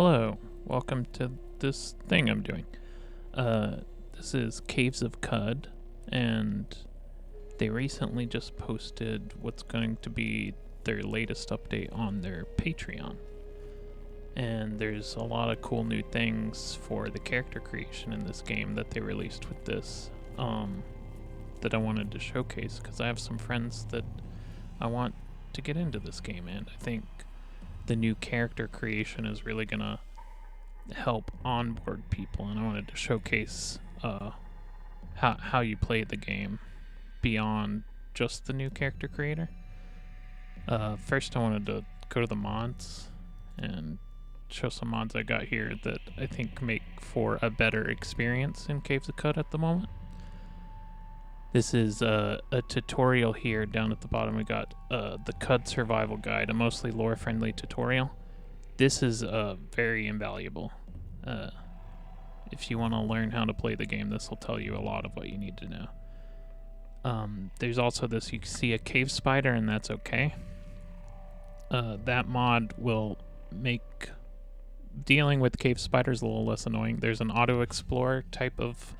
Hello, welcome to this thing I'm doing. This is Caves of Qud, and they recently just posted what's going to be their latest update on their Patreon. And there's a lot of cool new things for the character creation in this game that they released with this, that I wanted to showcase, because I have some friends that I want to get into this game, and I think the new character creation is really gonna help onboard people, and I wanted to showcase how you play the game beyond just the new character creator. First I wanted to go to the mods and show some mods I got here that I think make for a better experience in Caves of Qud at the moment. This is a tutorial here. Down at the bottom we got the Qud survival guide, a mostly lore friendly tutorial. This is very invaluable. If you want to learn how to play the game, this will tell you a lot of what you need to know. There's also this, you can see a cave spider, and that's okay. That mod will make dealing with cave spiders a little less annoying. There's an auto explore type of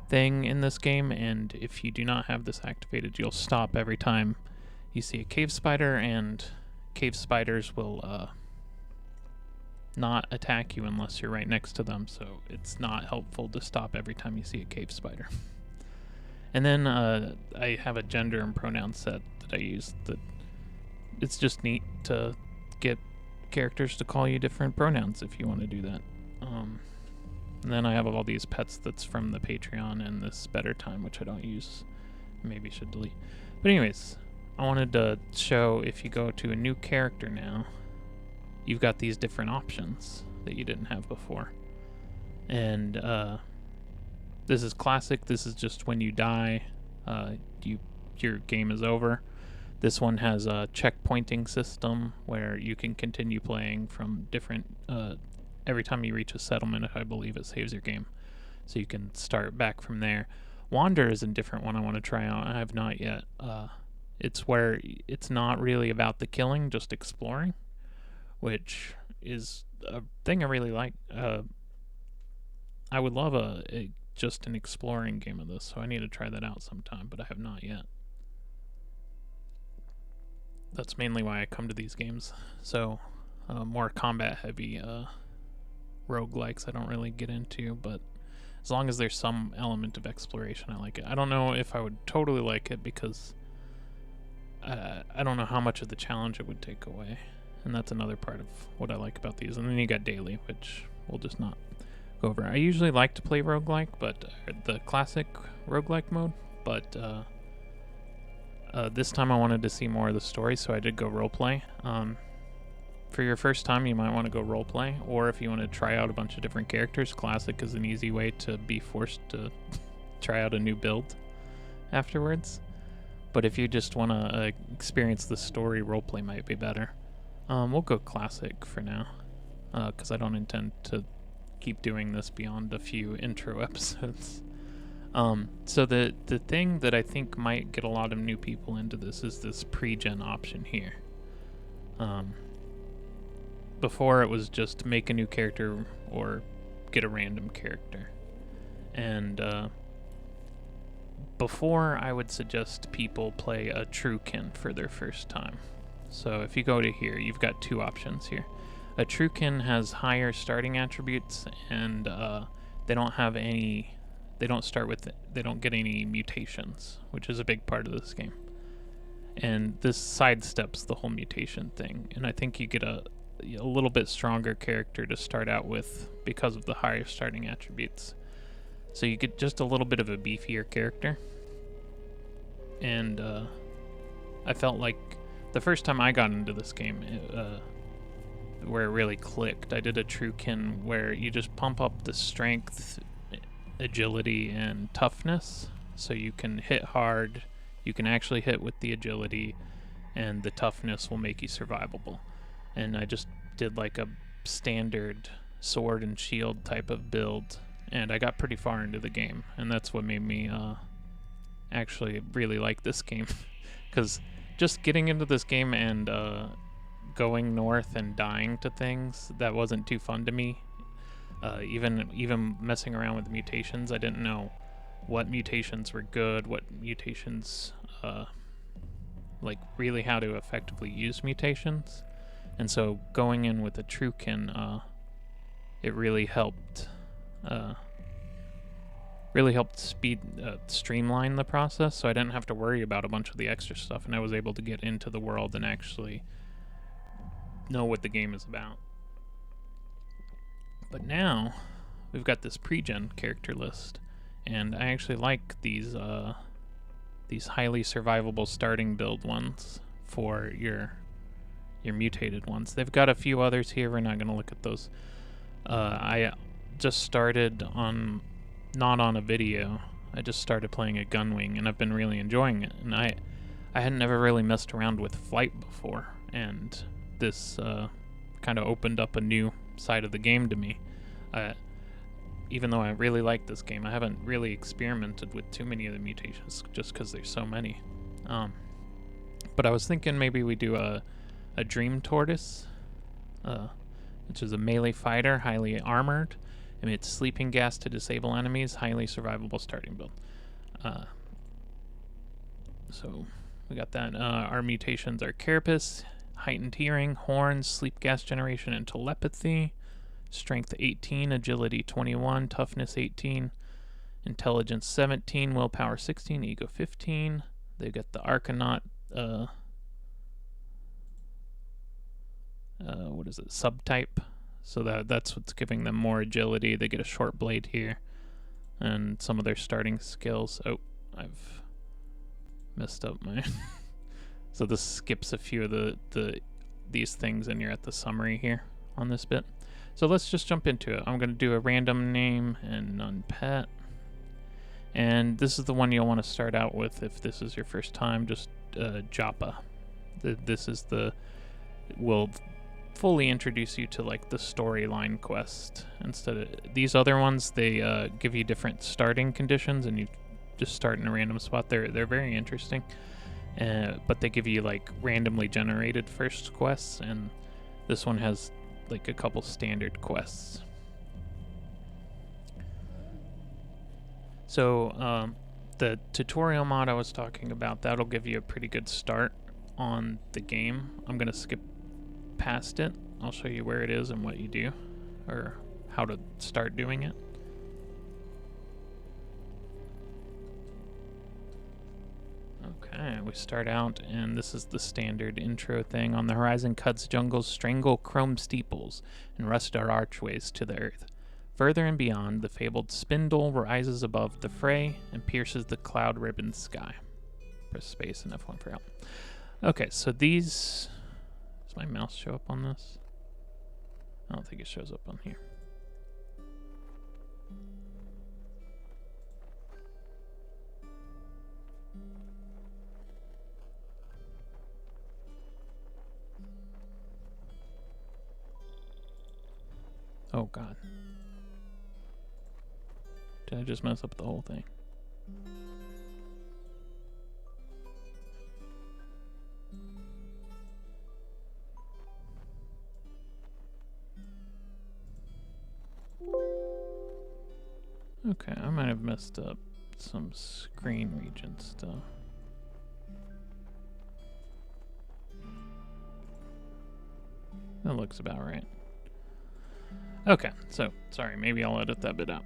thing in this game, and if you do not have this activated, you'll stop every time you see a cave spider, and cave spiders will not attack you unless you're right next to them, so it's not helpful to stop every time you see a cave spider. And then I have a gender and pronoun set that I use that it's just neat to get characters to call you different pronouns if you want to do that. And then I have all these pets that's from the Patreon and this Better Time, which I don't use. Maybe should delete. But anyways, I wanted to show, if you go to a new character now, you've got these different options that you didn't have before. And this is classic. This is just when you die, your game is over. This one has a checkpointing system where you can continue playing from different every time you reach a settlement, I believe it saves your game, so you can start back from there. Wander is a different one I want to try out. I have not yet. It's where it's not really about the killing, just exploring, which is a thing I really like. I would love just an exploring game of this, so I need to try that out sometime, but I have not yet. That's mainly why I come to these games. So more combat heavy roguelikes I don't really get into, but as long as there's some element of exploration, I like it. I don't know if I would totally like it, because I don't know how much of the challenge it would take away, and that's another part of what I like about these. And then you got daily, which we'll just not go over. I usually like to play roguelike, but the classic roguelike mode, but this time I wanted to see more of the story, so I did go roleplay. For your first time, you might want to go roleplay, or if you want to try out a bunch of different characters, classic is an easy way to be forced to try out a new build afterwards. But if you just want to experience the story, roleplay might be better. We'll go classic for now, because I don't intend to keep doing this beyond a few intro episodes. So the thing that I think might get a lot of new people into this is this pre-gen option here. Before it was just make a new character or get a random character. And before, I would suggest people play a Truekin for their first time. So if you go to here, you've got two options here. A Truekin has higher starting attributes, and they don't have any, they don't get any mutations, which is a big part of this game. And this sidesteps the whole mutation thing, and I think you get a little bit stronger character to start out with because of the higher starting attributes. So you get just a little bit of a beefier character. And I felt like the first time I got into this game, where it really clicked, I did a Truekin where you just pump up the strength, agility, and toughness, so you can hit hard, you can actually hit with the agility, and the toughness will make you survivable. And I just did like a standard sword and shield type of build, and I got pretty far into the game, and that's what made me actually really like this game. Because just getting into this game and going north and dying to things, that wasn't too fun to me. Even messing around with mutations, I didn't know what mutations were good, what mutations, like really how to effectively use mutations. And so going in with a Truekin, it really helped streamline the process, so I didn't have to worry about a bunch of the extra stuff, and I was able to get into the world and actually know what the game is about. But now we've got this pre-gen character list, and I actually like these highly survivable starting build ones for your mutated ones. They've got a few others here. We're not going to look at those. I just started on, not on a video. I just started playing a Gunwing, and I've been really enjoying it. And I had never really messed around with flight before, and this kind of opened up a new side of the game to me. Even though I really like this game, I haven't really experimented with too many of the mutations just because there's so many. But I was thinking maybe we do a Dream Tortoise, which is a melee fighter, highly armored, emits sleeping gas to disable enemies, highly survivable starting build. So we got that. Our mutations are Carapace, Heightened Hearing, Horns, Sleep Gas Generation, and Telepathy. Strength 18, Agility 21, Toughness 18, Intelligence 17, Willpower 16, Ego 15. They got the Arcanaut, what is it, subtype. So that's what's giving them more agility. They get a short blade here, and some of their starting skills. Oh, I've messed up my. So this skips a few of these things, and you're at the summary here on this bit. So let's just jump into it. I'm going to do a random name and none pet. And this is the one you'll want to start out with if this is your first time, just Joppa. This is will fully introduce you to like the storyline quest. Instead of these other ones, they give you different starting conditions, and you just start in a random spot. They're very interesting, but they give you like randomly generated first quests, and this one has like a couple standard quests. So the tutorial mod I was talking about, that'll give you a pretty good start on the game. I'm gonna skip past it. I'll show you where it is and what you do, or how to start doing it. Okay, we start out, and this is the standard intro thing. On the horizon, Qud's jungles strangle chrome steeples and rust our archways to the earth. Further and beyond, the fabled spindle rises above the fray and pierces the cloud-ribboned sky. Press space and F1 for help. Okay, so these... Does my mouse show up on this? I don't think it shows up on here. Oh god. Did I just mess up the whole thing? Okay, I might have messed up some screen region stuff. That looks about right. Okay, so sorry, maybe I'll edit that bit out.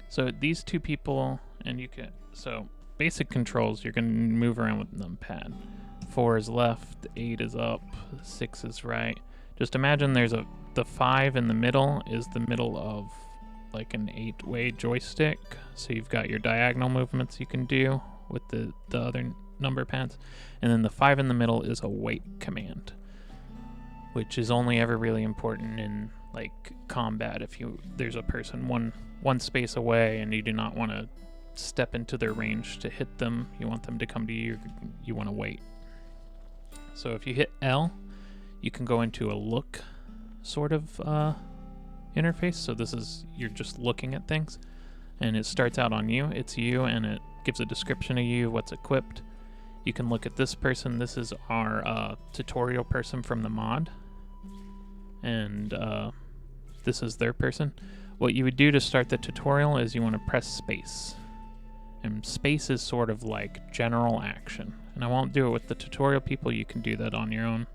So these two people, and you can, so basic controls, you're gonna move around with numpad. 4 is left, 8 is up, 6 is right. Just imagine there's the 5 in the middle is the middle of like an 8-way joystick. So you've got your diagonal movements you can do with the other number pads. And then the 5 in the middle is a wait command, which is only ever really important in like combat. If there's a person one space away and you do not want to step into their range to hit them, you want them to come to you, you want to wait. So if you hit L, you can go into a look sort of interface. So this is, you're just looking at things, and it starts out on you. It's you, and it gives a description of you, what's equipped. You can look at this person. This is our tutorial person from the mod, and this is their person. What you would do to start the tutorial is you want to press space. And space is sort of like general action. And I won't do it with the tutorial people, you can do that on your own.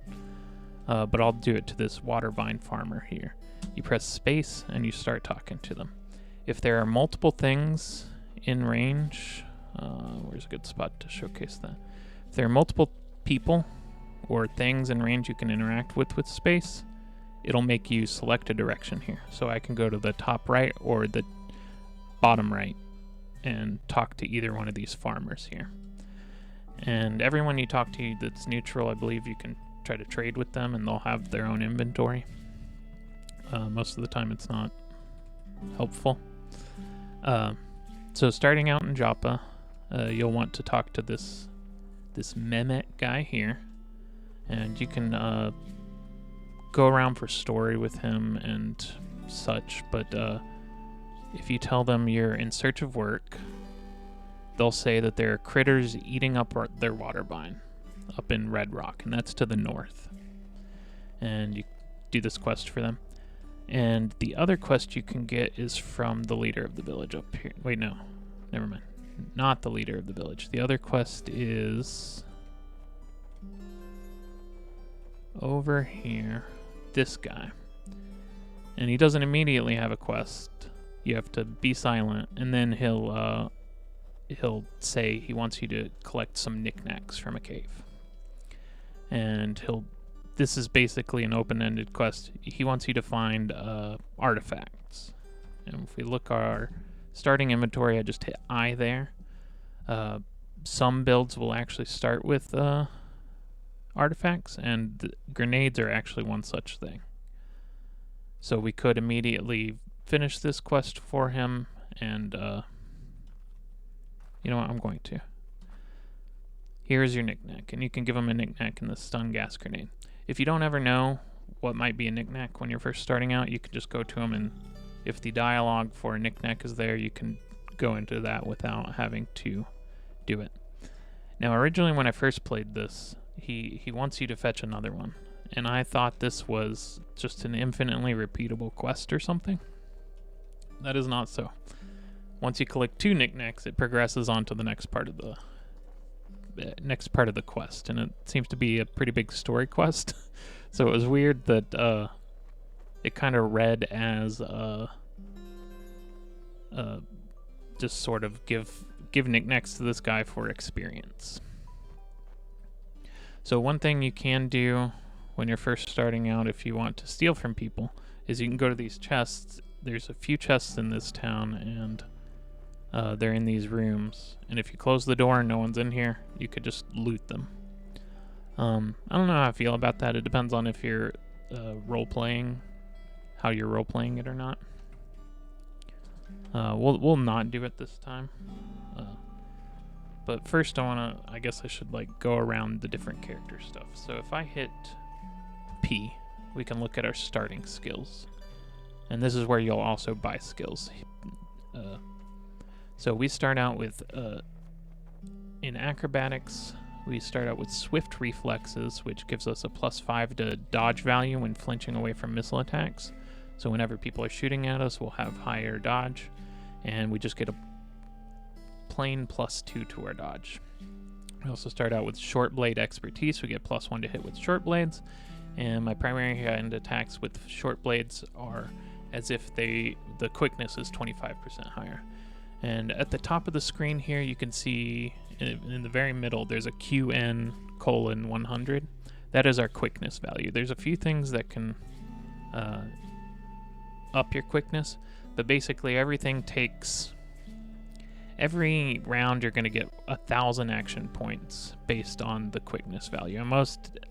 But I'll do it to this water vine farmer here. You press space and you start talking to them. If there are multiple things in range, where's a good spot to showcase that? If there are multiple people or things in range you can interact with space, it'll make you select a direction here. So I can go to the top right or the bottom right and talk to either one of these farmers here. And everyone you talk to that's neutral, I believe you can try to trade with them and they'll have their own inventory. Most of the time it's not helpful. So starting out in Joppa, you'll want to talk to this Mehmet guy here, and you can go around for story with him and such, but if you tell them you're in search of work, they'll say that there are critters eating up their water vine up in Red Rock, and that's to the north. And you do this quest for them. And the other quest you can get is from the leader of the village up here. Wait, no. Never mind. Not the leader of the village. The other quest is over here. This guy. And he doesn't immediately have a quest. You have to be silent, and then he'll say he wants you to collect some knickknacks from a cave. And this is basically an open-ended quest. He wants you to find artifacts. And if we look our starting inventory, I just hit I there. Some builds will actually start with artifacts, and the grenades are actually one such thing. So we could immediately finish this quest for him, and you know what, I'm going to. Here's your knickknack, and you can give him a knickknack in the stun gas grenade. If you don't ever know what might be a knickknack when you're first starting out, you can just go to him, and if the dialogue for a knickknack is there, you can go into that without having to do it. Now, originally when I first played this, he wants you to fetch another one, and I thought this was just an infinitely repeatable quest or something. That is not so. Once you collect 2 knickknacks, it progresses on to the next part of the quest, and it seems to be a pretty big story quest. So it was weird that it kind of read as just sort of give knickknacks to this guy for experience. So one thing you can do when you're first starting out, if you want to steal from people, is you can go to these chests. There's a few chests in this town, and they're in these rooms. And if you close the door and no one's in here, you could just loot them. I don't know how I feel about that. It depends on if you're role-playing, how you're role-playing it or not. We'll not do it this time. But first I guess I should go around the different character stuff. So if I hit P, we can look at our starting skills. And this is where you'll also buy skills. So we start out with, in acrobatics, we start out with swift reflexes, which gives us a +5 to dodge value when flinching away from missile attacks. So whenever people are shooting at us, we'll have higher dodge, and we just get a plain +2 to our dodge. We also start out with short blade expertise. We get +1 to hit with short blades, and my primary hand attacks with short blades are as if the quickness is 25% higher. And at the top of the screen here, you can see in the very middle, there's a QN:100. That is our quickness value. There's a few things that can up your quickness, but basically everything takes... Every round you're going to get 1,000 action points based on the quickness value. And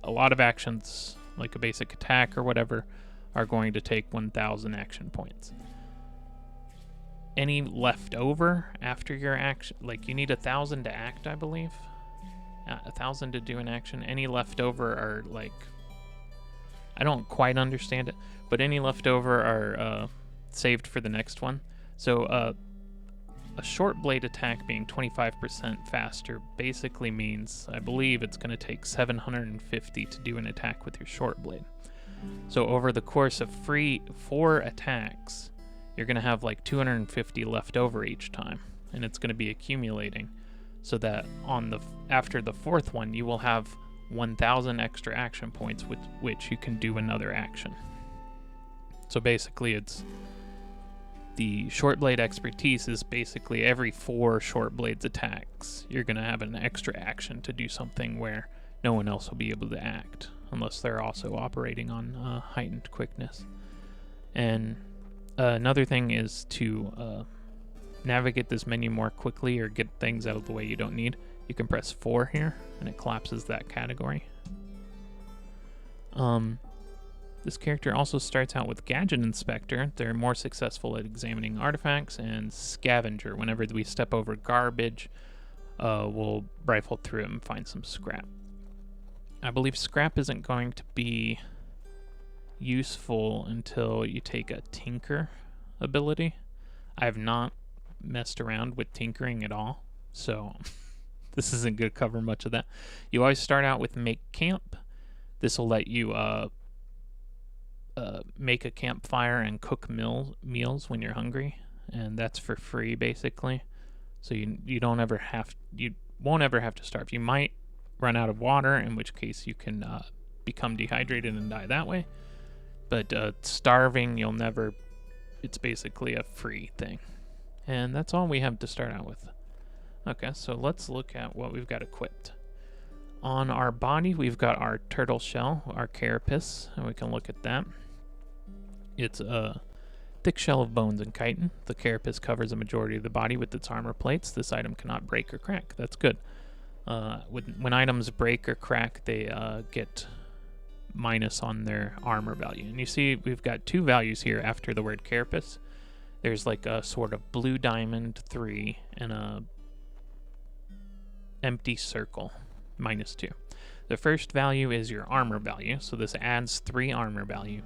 a lot of actions, like a basic attack or whatever, are going to take 1,000 action points. Any left over after your action, you need 1,000 to act, I believe. 1,000 to do an action. Any left over are I don't quite understand it, but any left over are saved for the next one. So a short blade attack being 25% faster basically means, I believe, it's going to take 750 to do an attack with your short blade. So over the course of 4 attacks, you're going to have like 250 left over each time, and it's going to be accumulating, so that after the 4th one, you will have 1,000 extra action points with which you can do another action. So basically, it's the short blade expertise is basically every 4 short blades attacks, you're going to have an extra action to do something where no one else will be able to act, unless they're also operating on heightened quickness. And another thing is to navigate this menu more quickly or get things out of the way you don't need. You can press 4 here, and it collapses that category. This character also starts out with Gadget Inspector. They're more successful at examining artifacts, and Scavenger. Whenever we step over garbage, we'll rifle through it and find some scrap. I believe scrap isn't going to be useful until you take a Tinker ability. I have not messed around with tinkering at all, so this isn't going to cover much of that. You always start out with Make Camp. This will let you make a campfire and cook meals when you're hungry, and that's for free basically. So you won't ever have to starve. You might run out of water, in which case you can become dehydrated and die that way. But starving, you'll never. It's basically a free thing, and that's all we have to start out with. Okay, so let's look at what we've got equipped. On our body, we've got our turtle shell, our carapace, and we can look at that. It's a thick shell of bones and chitin. The carapace covers a majority of the body with its armor plates. This item cannot break or crack. That's good. When items break or crack, they get minus on their armor value. And you see we've got 2 values here after the word carapace. There's like a sort of blue diamond 3 and a empty circle -2. The first value is your armor value, so this adds 3 armor value,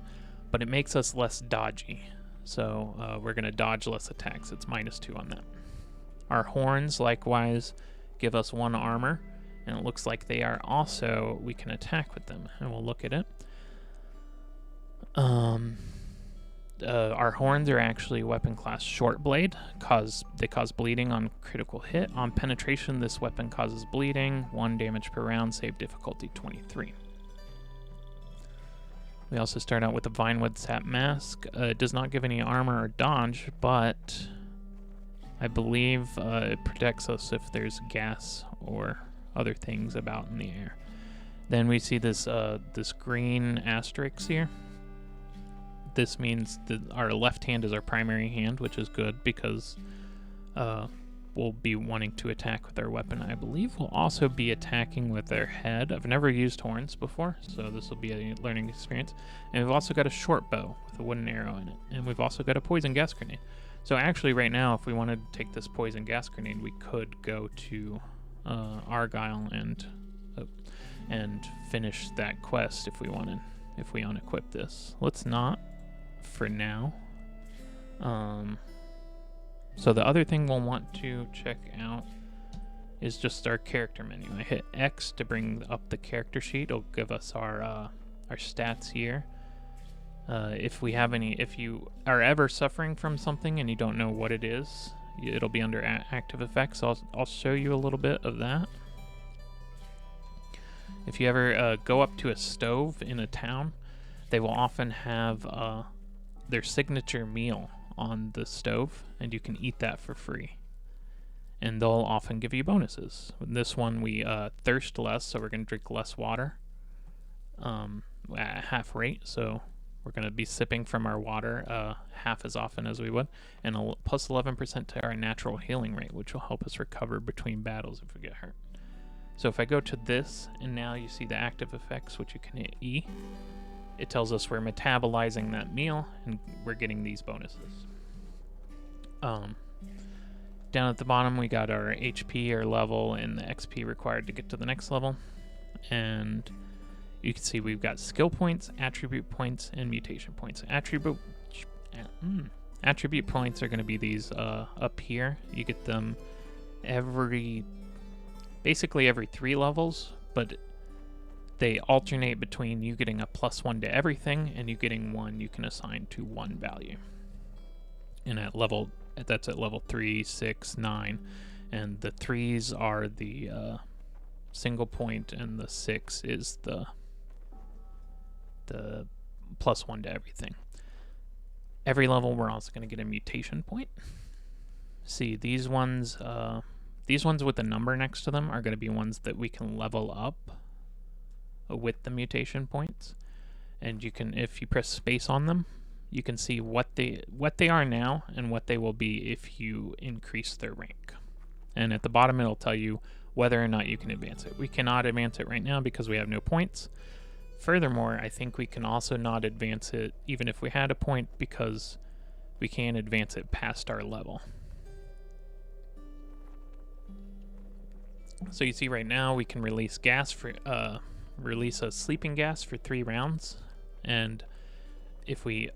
but it makes us less dodgy. So we're going to dodge less attacks. It's -2 on that. Our horns likewise give us 1 armor, and it looks like they are also, we can attack with them, and we'll look at it. Our horns are actually weapon class short blade, they cause bleeding on critical hit. On penetration, this weapon causes bleeding, 1 damage per round, save difficulty 23. We also start out with the Vinewood Sap Mask. It does not give any armor or dodge, but I believe it protects us if there's gas or other things about in the air. Then we see this green asterisk here. This means that our left hand is our primary hand, which is good because we'll be wanting to attack with our weapon. I believe we'll also be attacking with our head. I've never used horns before, so this will be a learning experience. And we've also got a short bow with a wooden arrow in it. And we've also got a poison gas grenade. So actually right now, if we wanted to take this poison gas grenade, we could go to Argyle and finish that quest if we wanted, if we unequip this. Let's not for now. So the other thing we'll want to check out is just our character menu. I hit X to bring up the character sheet. It'll give us our stats here. If you are ever suffering from something and you don't know what it is, it'll be under active effects. I'll show you a little bit of that. If you ever go up to a stove in a town, they will often have their signature meal on the stove, and you can eat that for free. And they'll often give you bonuses. With this one, we thirst less, so we're going to drink less water at half rate. So we're going to be sipping from our water half as often as we would, and plus 11% to our natural healing rate, which will help us recover between battles if we get hurt. So if I go to this, and now you see the active effects, which you can hit E, it tells us we're metabolizing that meal, and we're getting these bonuses. Down at the bottom, we got our HP, our level, and the XP required to get to the next level. And you can see we've got skill points, attribute points, and mutation points. Attribute points are going to be these up here. You get them basically every 3 levels, but they alternate between you getting a +1 to everything and you getting 1 you can assign to one value. And that's at level 3, 6, 9, and the 3s are the single point, and the 6 is the +1 to everything. Every level we're also going to get a mutation point. See, these ones with the number next to them are going to be ones that we can level up with the mutation points. And you can, if you press space on them, you can see what they are now and what they will be if you increase their rank. And at the bottom it'll tell you whether or not you can advance it. We cannot advance it right now because we have no points. Furthermore, I think we can also not advance it even if we had a point because we can't advance it past our level. So you see right now we can release gas for release a sleeping gas for 3 rounds, and if we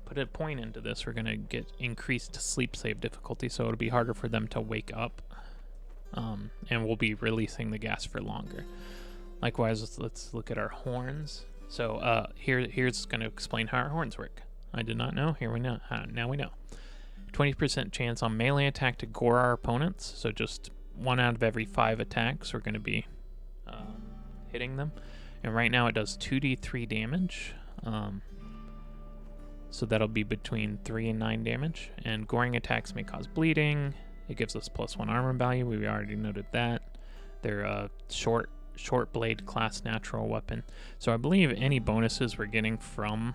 put a point into this, we're gonna get increased sleep save difficulty, so it'll be harder for them to wake up, and we'll be releasing the gas for longer. Likewise, let's look at our horns. So here's gonna explain how our horns work. I did not know. Here we know. Now we know. 20% chance on melee attack to gore our opponents. So just 1 out of every 5 attacks we're gonna be hitting them. And right now it does 2d3 damage. So that'll be between 3 and 9 damage. And goring attacks may cause bleeding. It gives us +1 armor value. We already noted that. They're a short blade class natural weapon. So I believe any bonuses we're getting from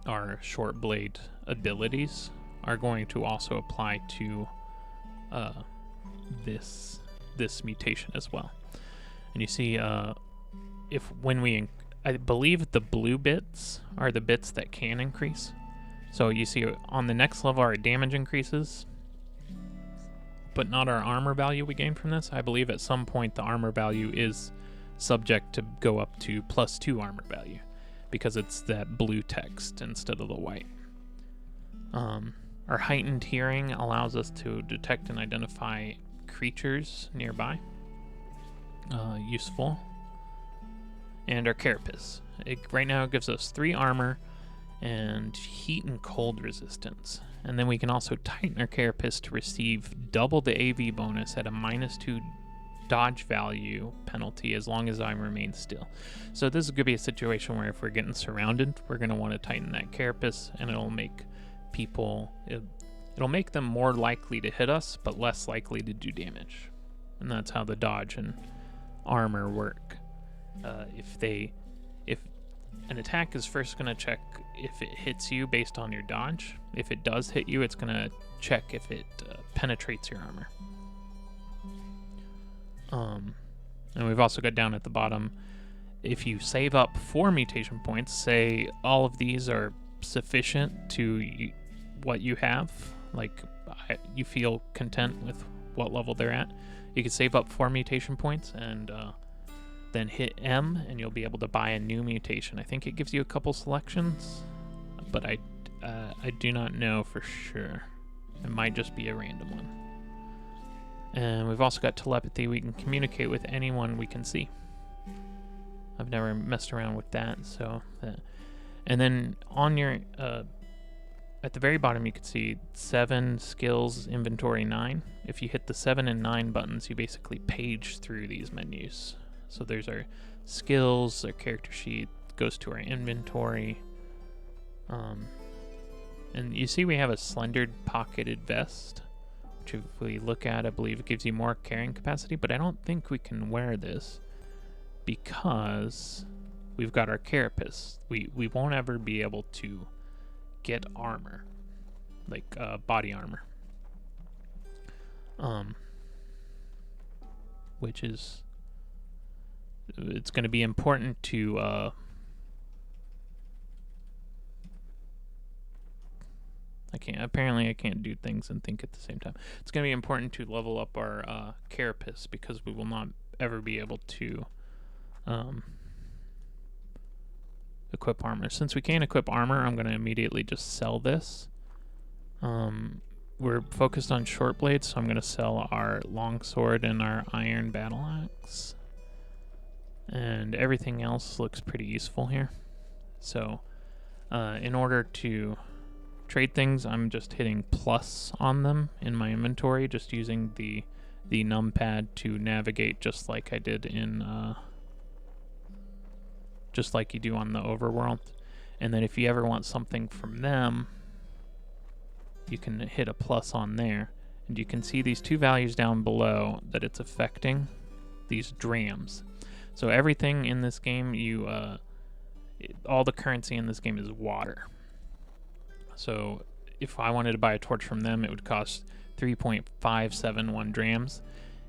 our short blade abilities are going to also apply to this mutation as well. And you see, I believe the blue bits are the bits that can increase. So you see on the next level our damage increases, but not our armor value we gain from this. I believe at some point the armor value is subject to go up to +2 armor value because it's that blue text instead of the white. Our heightened hearing allows us to detect and identify creatures nearby. Useful. And our carapace. Right now it gives us 3 armor and heat and cold resistance. And then we can also tighten our carapace to receive double the AV bonus at a -2 dodge value penalty as long as I remain still. So this is going to be a situation where if we're getting surrounded, we're going to want to tighten that carapace, and it'll make it'll make them more likely to hit us, but less likely to do damage. And that's how the dodge and armor work. If an attack is first going to check if it hits you based on your dodge. If it does hit you, it's going to check if it penetrates your armor. And we've also got down at the bottom, if you save up 4 mutation points, say all of these are sufficient to what you have, like you feel content with what level they're at, you can save up 4 mutation points and then hit M and you'll be able to buy a new mutation. I think it gives you a couple selections, but I do not know for sure. It might just be a random one. And we've also got telepathy. We can communicate with anyone we can see. I've never messed around with that, so and then on your at the very bottom you can see 7 skills, inventory 9. If you hit the 7 and 9 buttons, you basically page through these menus. So there's our skills, our character sheet, goes to our inventory. And you see we have a slendered pocketed vest, which if we look at, I believe it gives you more carrying capacity, but I don't think we can wear this because we've got our carapace. We won't ever be able to get armor, like body armor. Which is, it's going to be important to I can't do things and think at the same time. It's going to be important to level up our carapace because we will not ever be able to equip armor. Since we can't equip armor, I'm going to immediately just sell this. We're focused on short blades, so I'm going to sell our longsword and our iron battle axe. and everything else looks pretty useful here. So in order to trade things, I'm just hitting plus on them in my inventory, just using the numpad to navigate, just like I did in just like you do on the overworld. And then if you ever want something from them, you can hit a plus on there, and you can see these two values down below that it's affecting, these drams. So everything in this game, all the currency in this game is water. So if I wanted to buy a torch from them, it would cost 3.571 drams.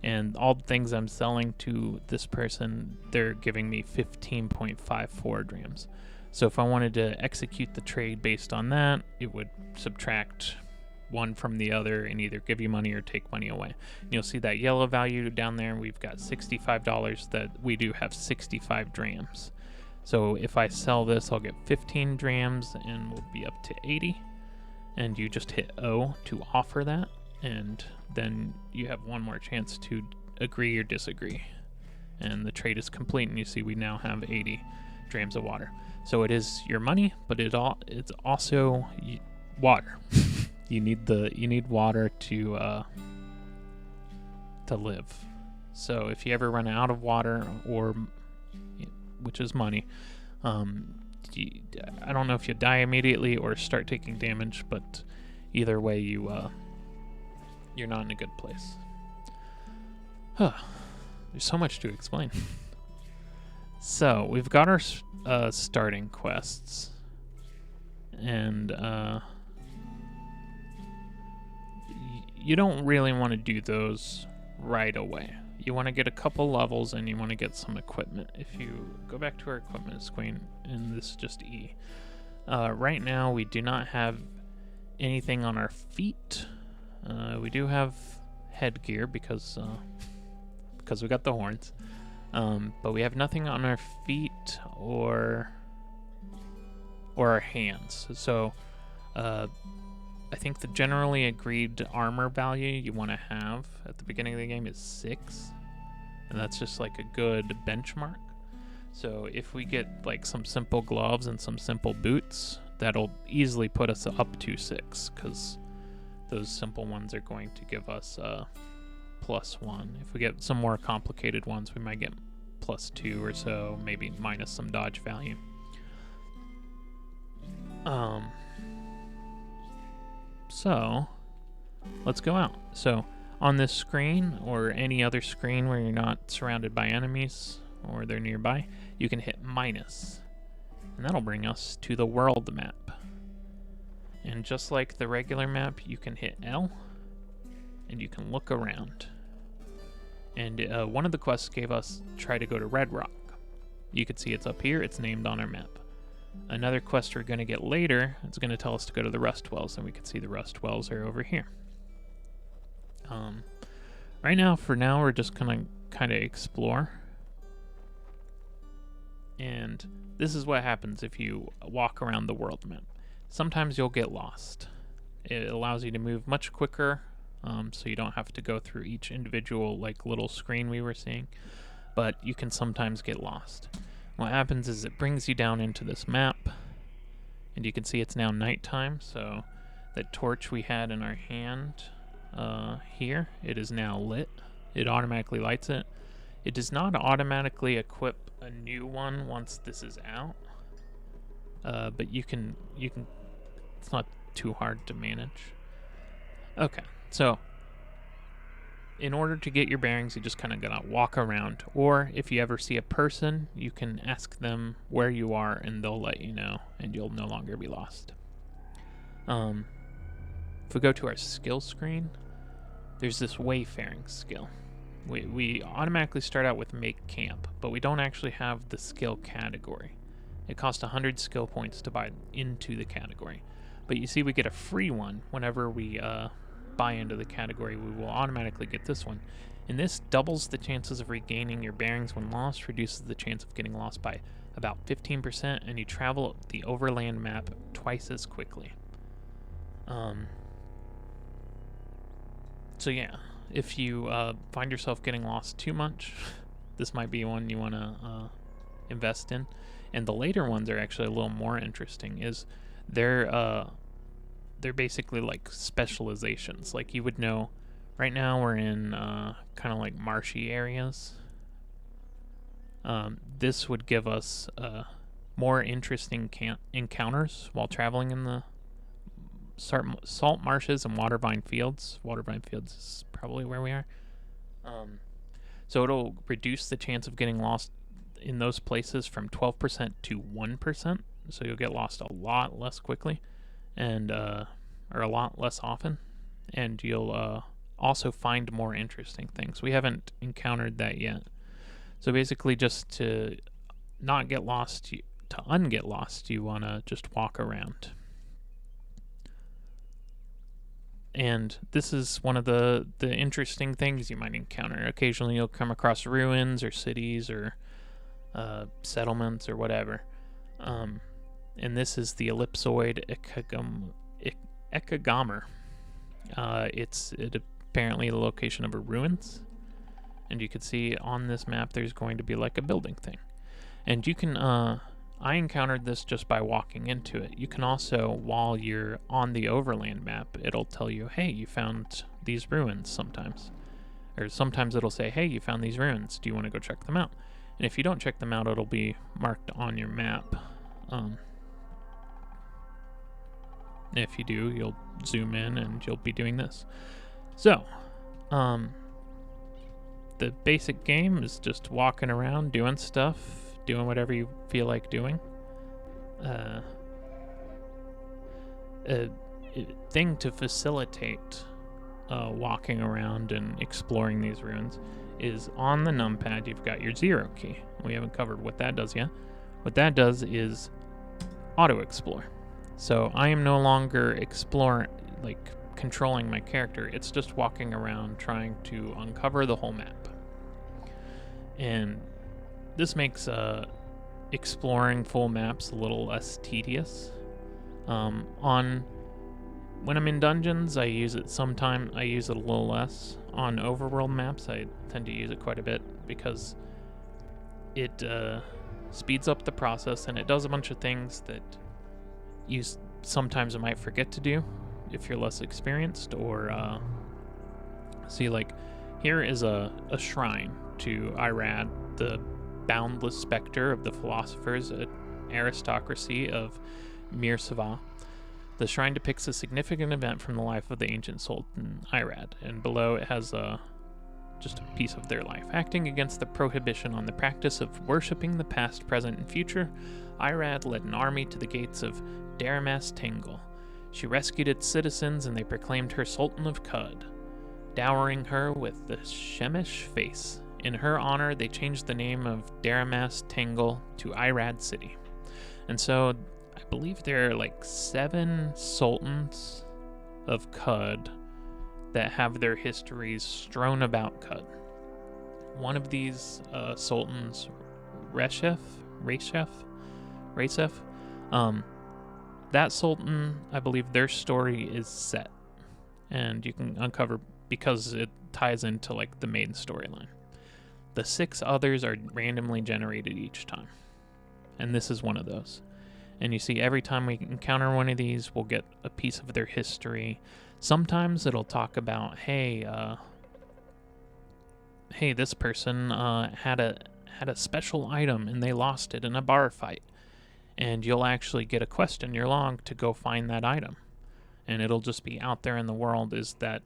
And all the things I'm selling to this person, they're giving me 15.54 drams. So if I wanted to execute the trade based on that, it would subtract one from the other and either give you money or take money away. And you'll see that yellow value down there. We've got $65 that we do have 65 drams. So if I sell this, I'll get 15 drams and we'll be up to 80. And you just hit O to offer that. And then you have one more chance to agree or disagree. And the trade is complete, and you see we now have 80 drams of water. So it is your money, but it's also water. You need water to live. So if you ever run out of water, or which is money, I don't know if you die immediately or start taking damage, but either way you're not in a good place. There's so much to explain. So we've got our starting quests, and you don't really want to do those right away. You want to get a couple levels and you want to get some equipment. If you go back to our equipment screen, and this is just E. Right now we do not have anything on our feet. We do have headgear because we got the horns. But we have nothing on our feet or our hands. So I think the generally agreed armor value you want to have at the beginning of the game is 6. And that's just like a good benchmark. So if we get like some simple gloves and some simple boots, that'll easily put us up to 6, because those simple ones are going to give us +1. If we get some more complicated ones, we might get +2 or so, maybe minus some dodge value. So let's go out. So on this screen, or any other screen where you're not surrounded by enemies or they're nearby, you can hit minus, and that'll bring us to the world map. And just like the regular map, you can hit L and you can look around. And one of the quests gave us try to go to Red Rock. You can see it's up here, it's named on our map. Another quest we're going to get later, it's going to tell us to go to the Rust Wells, and we can see the Rust Wells are over here. Right now, for now, we're just going to kind of explore. And this is what happens if you walk around the world map. Sometimes you'll get lost. It allows you to move much quicker, so you don't have to go through each individual like little screen we were seeing, but you can sometimes get lost. What happens is it brings you down into this map, and you can see it's now nighttime, so that torch we had in our hand here, it is now lit. It automatically lights it. It does not automatically equip a new one once this is out, but you can, it's not too hard to manage. Okay, so in order to get your bearings, you just kind of gotta walk around, or if you ever see a person, you can ask them where you are and they'll let you know, and you'll no longer be lost. If we go to our skill screen, there's this Wayfaring Skill. We automatically start out with Make Camp, but we don't actually have the skill category. It costs 100 skill points to buy into the category. But you see we get a free one whenever we buy into the category. We will automatically get this one. And this doubles the chances of regaining your bearings when lost, reduces the chance of getting lost by about 15%, and you travel the overland map twice as quickly. So yeah, if you find yourself getting lost too much, this might be one you want to invest in. And the later ones are actually a little more interesting. Is they're basically like specializations. Like you would know, right now we're in kind of like marshy areas. This would give us more interesting encounters while traveling in the salt marshes and watervine fields. Watervine fields is probably where we are. So it'll reduce the chance of getting lost in those places from 12% to 1%. So you'll get lost a lot less quickly, and or a lot less often, and you'll also find more interesting things. We haven't encountered that yet. So basically, just to not get lost, to unget lost, you want to just walk around. And this is one of the interesting things you might encounter. Occasionally you'll come across ruins or cities or settlements or whatever. And this is the ellipsoid Ekagomer. It's apparently the location of a ruins. And you can see on this map there's going to be like a building thing. And you can, I encountered this just by walking into it. You can also, while you're on the overland map, it'll tell you, hey, you found these ruins sometimes. Or sometimes it'll say, hey, you found these ruins. Do you want to go check them out? And if you don't check them out, it'll be marked on your map. If you do, you'll zoom in and you'll be doing this. So, the basic game is just walking around, doing stuff, doing whatever you feel like doing. A thing to facilitate walking around and exploring these ruins is on the numpad you've got your 0 key. We haven't covered what that does yet. What that does is auto-explore. So I am no longer controlling my character. It's just walking around trying to uncover the whole map. And this makes exploring full maps a little less tedious. When I'm in dungeons, I use it sometime. I use it a little less. On overworld maps, I tend to use it quite a bit because it speeds up the process and it does a bunch of things that you sometimes might forget to do if you're less experienced. Or see, like here is a shrine to Irad, the boundless specter of the philosophers, aristocracy of Mirsava. The shrine depicts a significant event from the life of the ancient Sultan Irad, and below it has just a piece of their life. Acting against the prohibition on the practice of worshipping the past, present, and future, Irad led an army to the gates of Daramas Tengel. She rescued its citizens, and they proclaimed her Sultan of Qud, dowering her with the Shemesh face. In her honor, they changed the name of Daramas Tengel to Irad City. And so I believe there are like 7 sultans of Qud that have their histories strewn about Qud. One of these sultans, Reshef, that sultan, I believe their story is set. And you can uncover because it ties into like the main storyline. The 6 others are randomly generated each time. And this is one of those. And you see, every time we encounter one of these, we'll get a piece of their history. Sometimes it'll talk about, hey, this person had a special item and they lost it in a bar fight. And you'll actually get a quest in your log to go find that item. And it'll just be out there in the world is that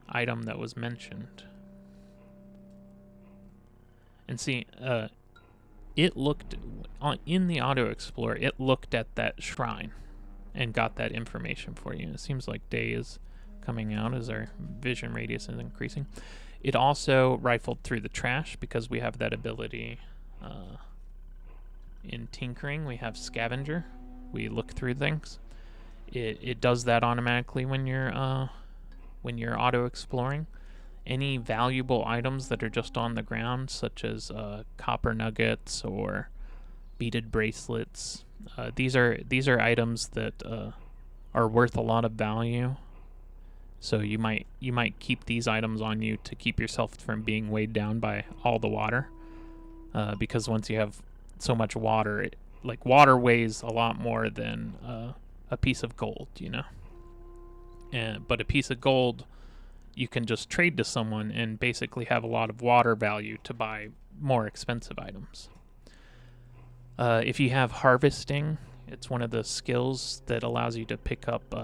item that was mentioned. And see, it looked in the auto explorer. It looked at that shrine and got that information for you. It seems like day is coming out as our vision radius is increasing. It also rifled through the trash because we have that ability in tinkering. We have Scavenger. We look through things. It does that automatically when you're auto exploring. Any valuable items that are just on the ground, such as copper nuggets or beaded bracelets, these are items that are worth a lot of value. So you might keep these items on you to keep yourself from being weighed down by all the water. because once you have so much water, like water weighs a lot more than a piece of gold, you know. But a piece of gold you can just trade to someone and basically have a lot of water value to buy more expensive items. If you have harvesting, it's one of the skills that allows you to pick up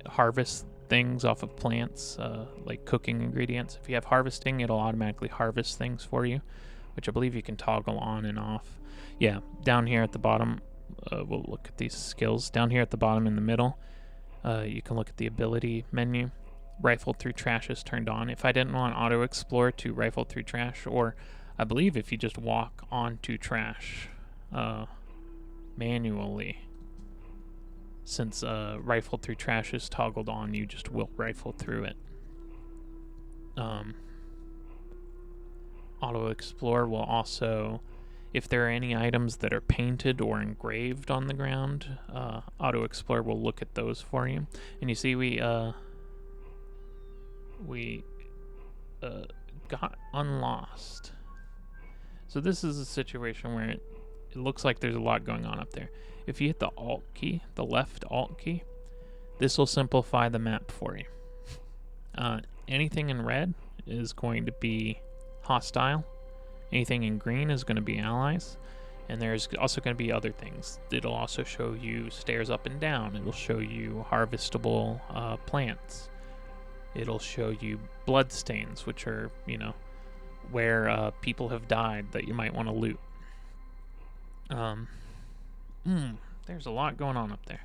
harvest things off of plants, like cooking ingredients. If you have harvesting, it'll automatically harvest things for you, which I believe you can toggle on and off. Yeah, down here at the bottom, we'll look at these skills. Down here at the bottom in the middle, you can look at the ability menu. Rifle through trash is turned on. If I didn't want auto explore to rifle through trash, or I believe if you just walk onto trash manually, since rifle through trash is toggled on, you just will rifle through it. Auto explore will also, if there are any items that are painted or engraved on the ground, auto explore will look at those for you. And you see we got unlost. So this is a situation where it looks like there's a lot going on up there. If you hit the Alt key, the left Alt key, this will simplify the map for you. Anything in red is going to be hostile. Anything in green is going to be allies. And there's also going to be other things. It'll also show you stairs up and down. It'll show you harvestable plants. It'll show you blood stains, which are, you know, where people have died that you might want to loot. There's a lot going on up there.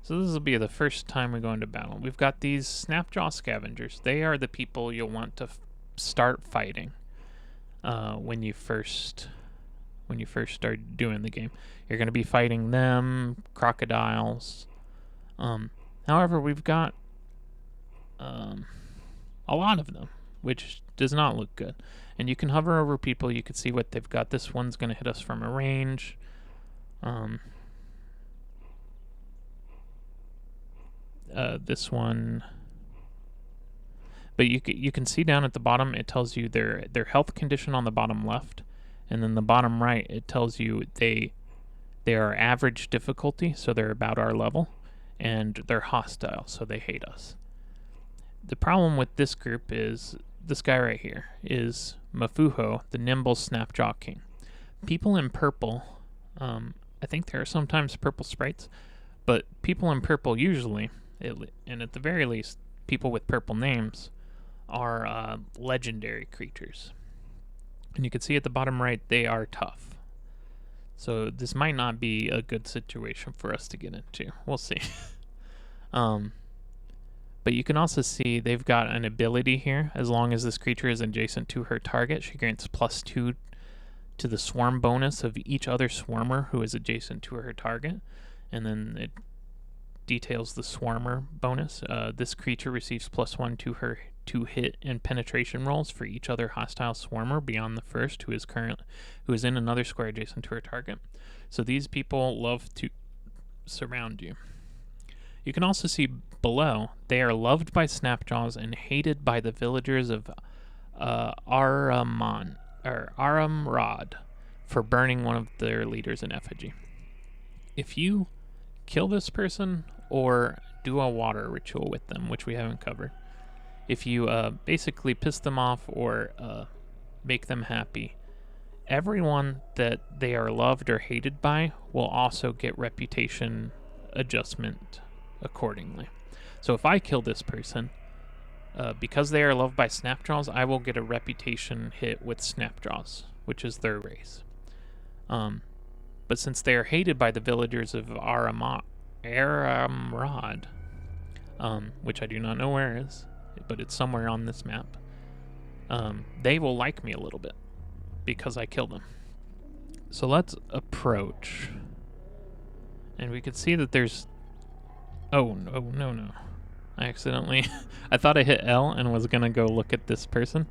So this will be the first time we go into battle. We've got these Snapjaw Scavengers. They are the people you'll want to start fighting when you first start doing the game. You're going to be fighting them, crocodiles. However, we've got a lot of them, which does not look good. And you can hover over people. You can see what they've got. This one's going to hit us from a range. This one, but you can see down at the bottom, it tells you their health condition on the bottom left, and then the bottom right, it tells you they are average difficulty, so they're about our level, and they're hostile, so they hate us. The problem with this group is this guy right here is Mafuho, the nimble Snapjaw King. People in purple, I think there are sometimes purple sprites, but people in purple usually, and at the very least, people with purple names, are legendary creatures. And you can see at the bottom right, they are tough. So this might not be a good situation for us to get into. We'll see. But you can also see they've got an ability here. As long as this creature is adjacent to her target, she grants +2 to the swarm bonus of each other swarmer who is adjacent to her target. And then it details the swarmer bonus. This creature receives +1 to her to hit and penetration rolls for each other hostile swarmer beyond the first who is in another square adjacent to her target. So these people love to surround you. You can also see below, they are loved by Snapjaws and hated by the villagers of Aramrod for burning one of their leaders in effigy. If you kill this person or do a water ritual with them, which we haven't covered, if you basically piss them off or make them happy, everyone that they are loved or hated by will also get reputation adjustment accordingly. So if I kill this person, because they are loved by Snapjaws, I will get a reputation hit with Snapjaws, which is their race. But since they are hated by the villagers of Aramrod, which I do not know where it is, but it's somewhere on this map, they will like me a little bit because I killed them. So let's approach. And we could see that there's... Oh, no. I accidentally... I thought I hit L and was going to go look at this person.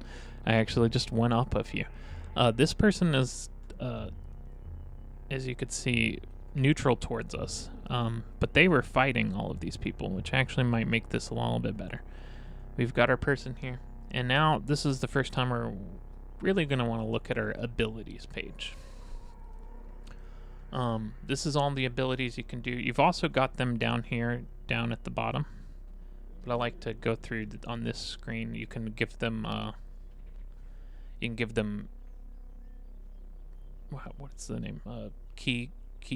I actually just went up a few. This person is, as you could see, neutral towards us. But they were fighting all of these people, which actually might make this a little bit better. We've got our person here. And now this is the first time really going to want to look at our abilities page. This is all the abilities you can do. You've also got them down here, down at the bottom. But I like to go through on this screen. You can give them, what's the name? Key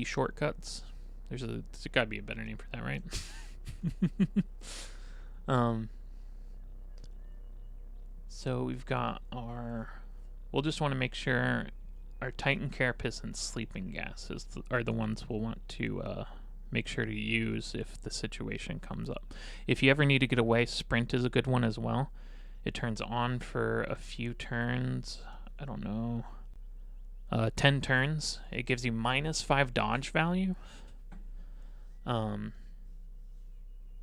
shortcuts. There's got to be a better name for that, right? So we've got we'll just want to make sure our Titan Carapace and Sleeping Gas are the ones we'll want to make sure to use if the situation comes up. If you ever need to get away, Sprint is a good one as well. It turns on for a few turns. I don't know. 10 turns. It gives you -5 dodge value.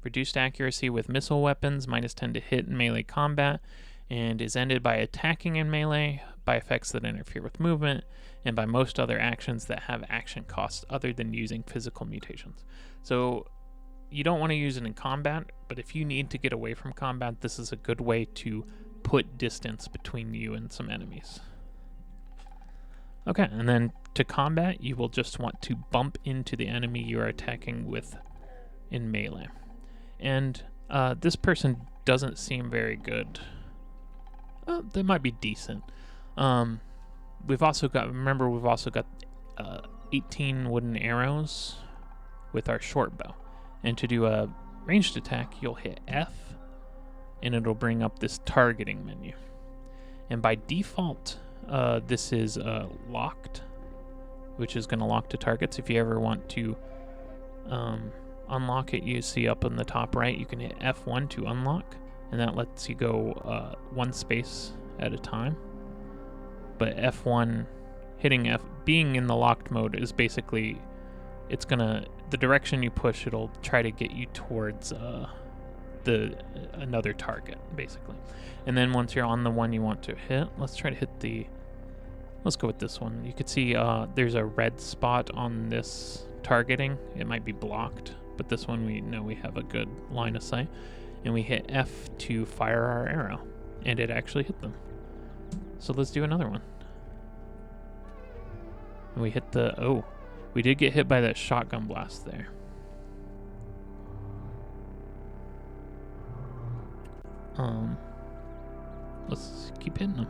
Reduced accuracy with missile weapons, -10 to hit in melee combat, and is ended by attacking in melee, by effects that interfere with movement, and by most other actions that have action costs other than using physical mutations. So you don't want to use it in combat, but if you need to get away from combat, this is a good way to put distance between you and some enemies. Okay, and then to combat, you will just want to bump into the enemy you are attacking with in melee. And this person doesn't seem very good. They might be decent. We've also got 18 wooden arrows with our short bow. And to do a ranged attack, you'll hit F, and it'll bring up this targeting menu. And by default, this is locked, which is going to lock to targets. If you ever want to unlock it, you see up in the top right, you can hit F1 to unlock, and that lets you go one space at a time. But F1, hitting F, being in the locked mode is basically, the direction you push, it'll try to get you towards another target, basically. And then once you're on the one you want to hit, let's try to hit let's go with this one. You can see there's a red spot on this targeting. It might be blocked, but this one we know we have a good line of sight. And we hit F to fire our arrow, and it actually hit them. So let's do another one. And we hit we did get hit by that shotgun blast there. Let's keep hitting them.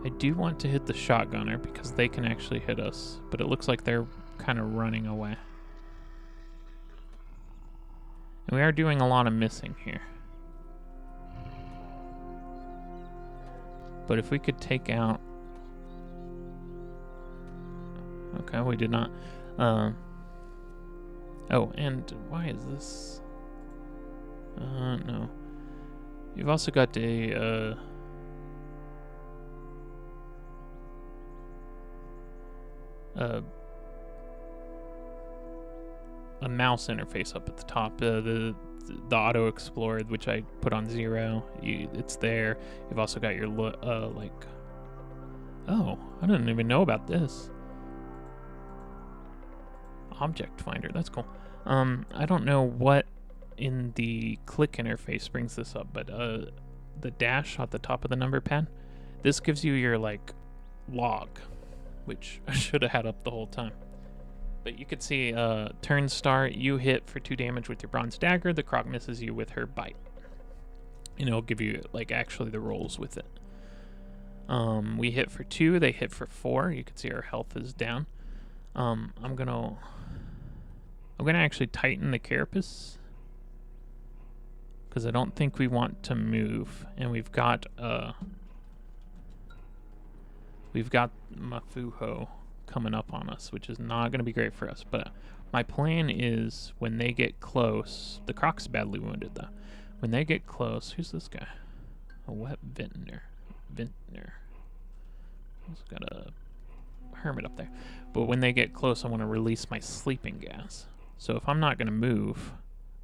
I do want to hit the shotgunner because they can actually hit us, but it looks like they're kind of running away. And we are doing a lot of missing here. But if we could take out... Okay, we did not. Oh, and why is this? No. You've also got a mouse interface up at the top. The auto explorer, which I put on 0, it's there. You've also got your oh, I didn't even know about this. Object finder, that's cool. I don't know what in the click interface brings this up, but the dash at the top of the number pad, this gives you your log, which I should have had up the whole time. But you could see turn start, you hit for 2 damage with your bronze dagger, the croc misses you with her bite. And it'll give you actually the rolls with it. We hit for 2, they hit for 4. You can see our health is down. I'm gonna actually tighten the carapace, because I don't think we want to move, and we've got Mafuho coming up on us, which is not going to be great for us. But my plan is when they get close, the croc's badly wounded though. When they get close, who's this guy? A wet vintner. He's got a hermit up there. But when they get close, I want to release my sleeping gas. So if I'm not going to move,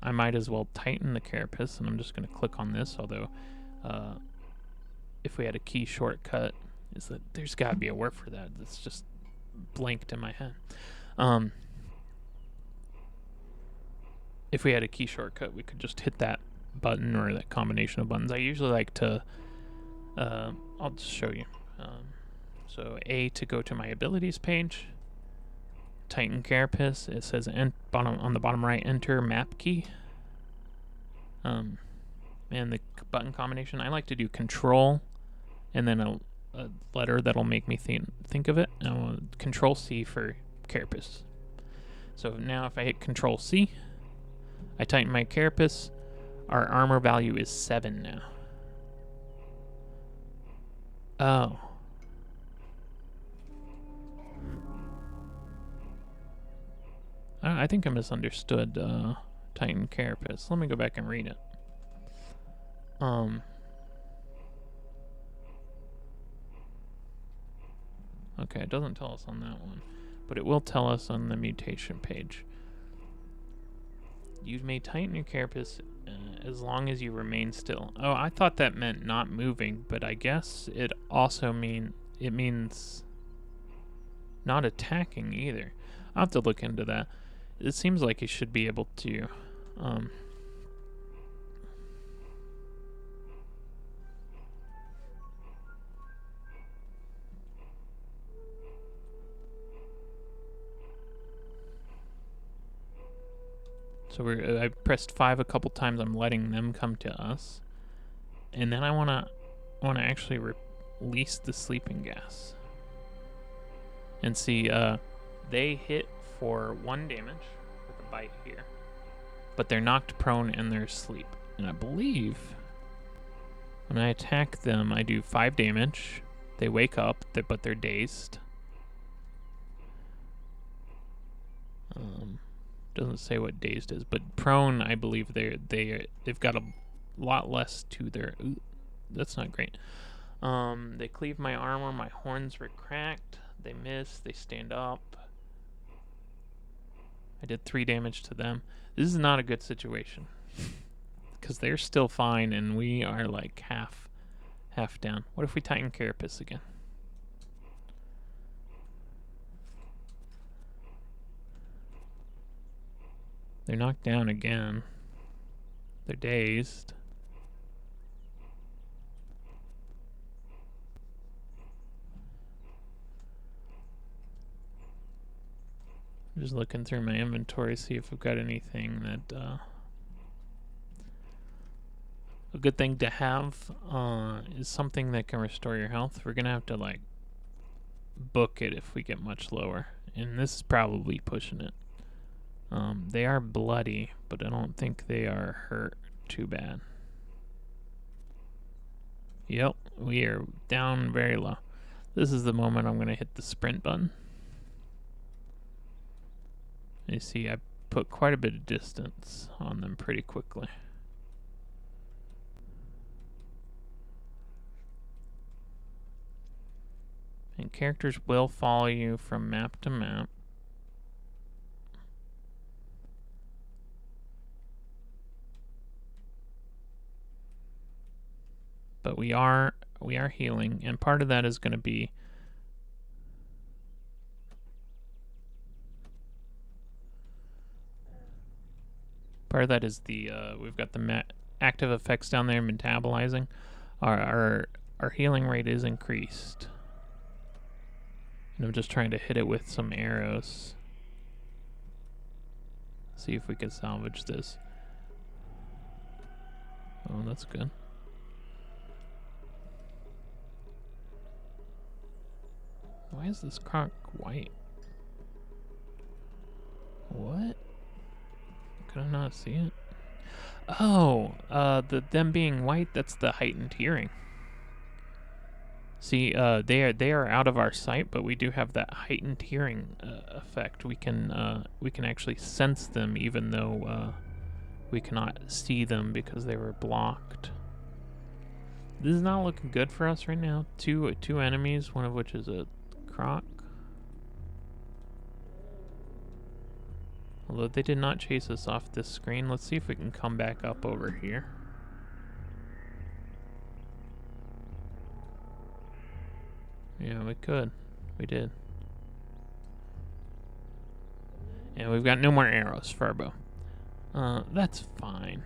I might as well tighten the carapace, and I'm just going to click on this, although if we had a key shortcut, is that there's got to be a word for that. That's just blanked in my head. If we had a key shortcut, we could just hit that button or that combination of buttons. I usually like to I'll just show you. So A to go to my abilities page. Titan Carapace. It says on the bottom right, enter map key. And the button combination, I like to do Control and then a letter that'll make me think of it. Control C for Carapace. So now if I hit Control C, I tighten my Carapace. Our armor value is 7 now. Oh. I think I misunderstood Titan Carapace. Let me go back and read it. Okay, it doesn't tell us on that one, but it will tell us on the mutation page. You may tighten your carapace as long as you remain still. Oh, I thought that meant not moving, but I guess it also means not attacking either. I'll have to look into that. It seems like you should be able to so I pressed 5 a couple times. I'm letting them come to us, and then I wanna actually release the sleeping gas and see. They hit for 1 damage with a bite here, but they're knocked prone and they're asleep. And I believe when I attack them, I do 5 damage. They wake up, but they're dazed. Doesn't say what dazed is, but prone, I believe they've got a lot less to their. Ooh, that's not great. They cleave my armor. My horns were cracked. They miss. They stand up. I did 3 damage to them. This is not a good situation because they're still fine and we are like half down. What if we tighten Carapace again? They're knocked down again. They're dazed. I'm just looking through my inventory, see if we've got anything that a good thing to have is something that can restore your health. We're gonna have to like book it if we get much lower, and this is probably pushing it. They are bloody, but I don't think they are hurt too bad. Yep, we are down very low. This is the moment I'm gonna hit the sprint button. You see, I put quite a bit of distance on them pretty quickly. And characters will follow you from map to map. But we are healing, and part of that is going to be we've got the active effects down there metabolizing. Our healing rate is increased. And I'm just trying to hit it with some arrows. See if we can salvage this. Oh, that's good. Why is this croc white? What? Could I not see it? Oh, them being white, that's the heightened hearing. See, they are out of our sight, but we do have that heightened hearing effect. We can actually sense them even though we cannot see them because they were blocked. This is not looking good for us right now. Two enemies, one of which is a croc. Although they did not chase us off this screen. Let's see if we can come back up over here. Yeah, we could. We did. And we've got no more arrows for our bow. That's fine.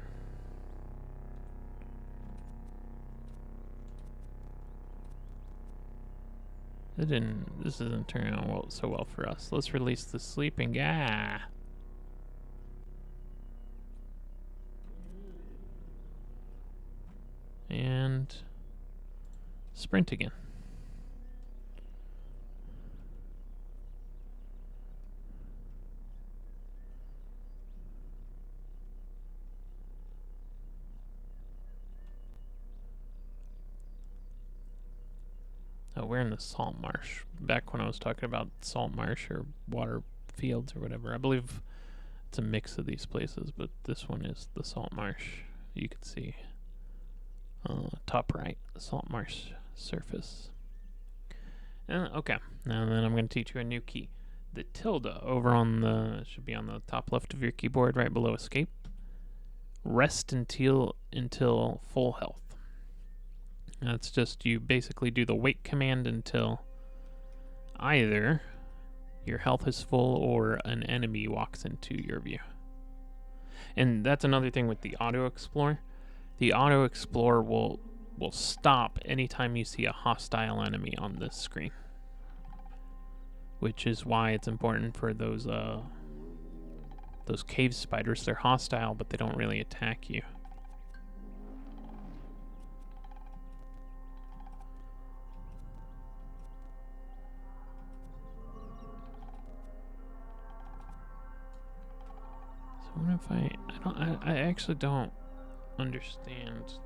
This isn't turning out so well for us. Let's release the sleeping guy. And sprint again. Oh, we're in the salt marsh. Back when I was talking about salt marsh or water fields or whatever, I believe it's a mix of these places, but this one is the salt marsh. You can see top right, the salt marsh surface. Okay, now then I'm going to teach you a new key. The tilde over on the, should be on the top left of your keyboard right below escape. Rest until full health. That's just, you basically do the wait command until either your health is full or an enemy walks into your view. And that's another thing with the auto explorer. The auto explorer will stop anytime you see a hostile enemy on this screen, which is why it's important for those cave spiders. They're hostile, but they don't really attack you. So what if I actually don't understand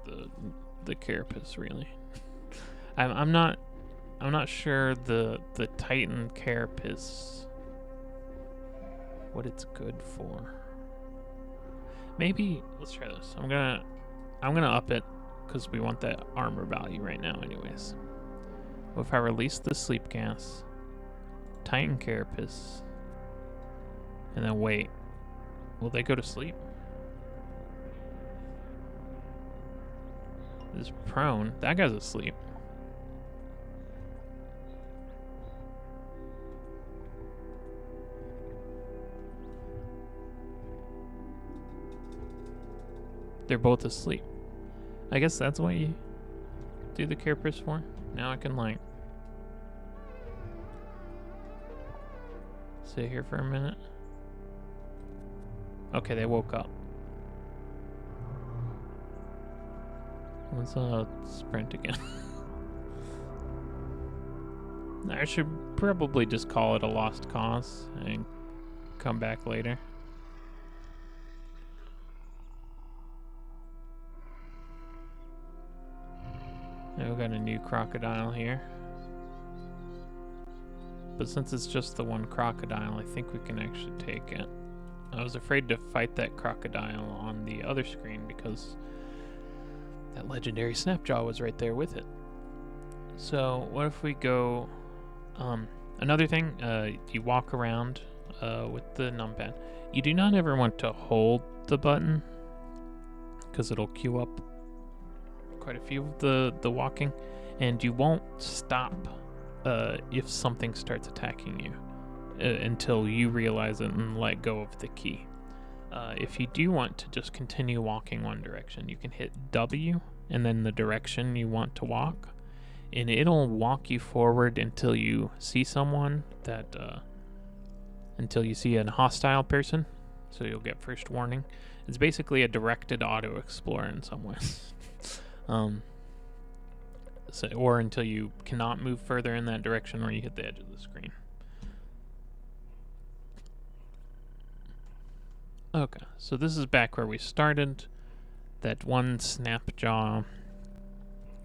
the carapace really. I'm not sure the Titan carapace what it's good for. Maybe let's try this. I'm gonna up it because we want that armor value right now anyways. Well, if I release the sleep gas, Titan carapace, and then wait, will they go to sleep? This prone, that guy's asleep. They're both asleep. I guess that's what you do the carapace for. Now I can like sit here for a minute. Okay, they woke up. Let's sprint again. I should probably just call it a lost cause and come back later. Now we've got a new crocodile here. But since it's just the one crocodile, I think we can actually take it. I was afraid to fight that crocodile on the other screen because that legendary Snapjaw was right there with it. So what if we go... another thing, you walk around with the numpad. You do not ever want to hold the button because it'll queue up quite a few of the walking, and you won't stop if something starts attacking you until you realize it and let go of the key. If you do want to just continue walking one direction, you can hit W and then the direction you want to walk, and it'll walk you forward until you see someone that until you see a hostile person, so you'll get first warning. It's basically a directed auto explorer in some ways. Or until you cannot move further in that direction or you hit the edge of the screen. Okay, so this is back where we started. That one Snapjaw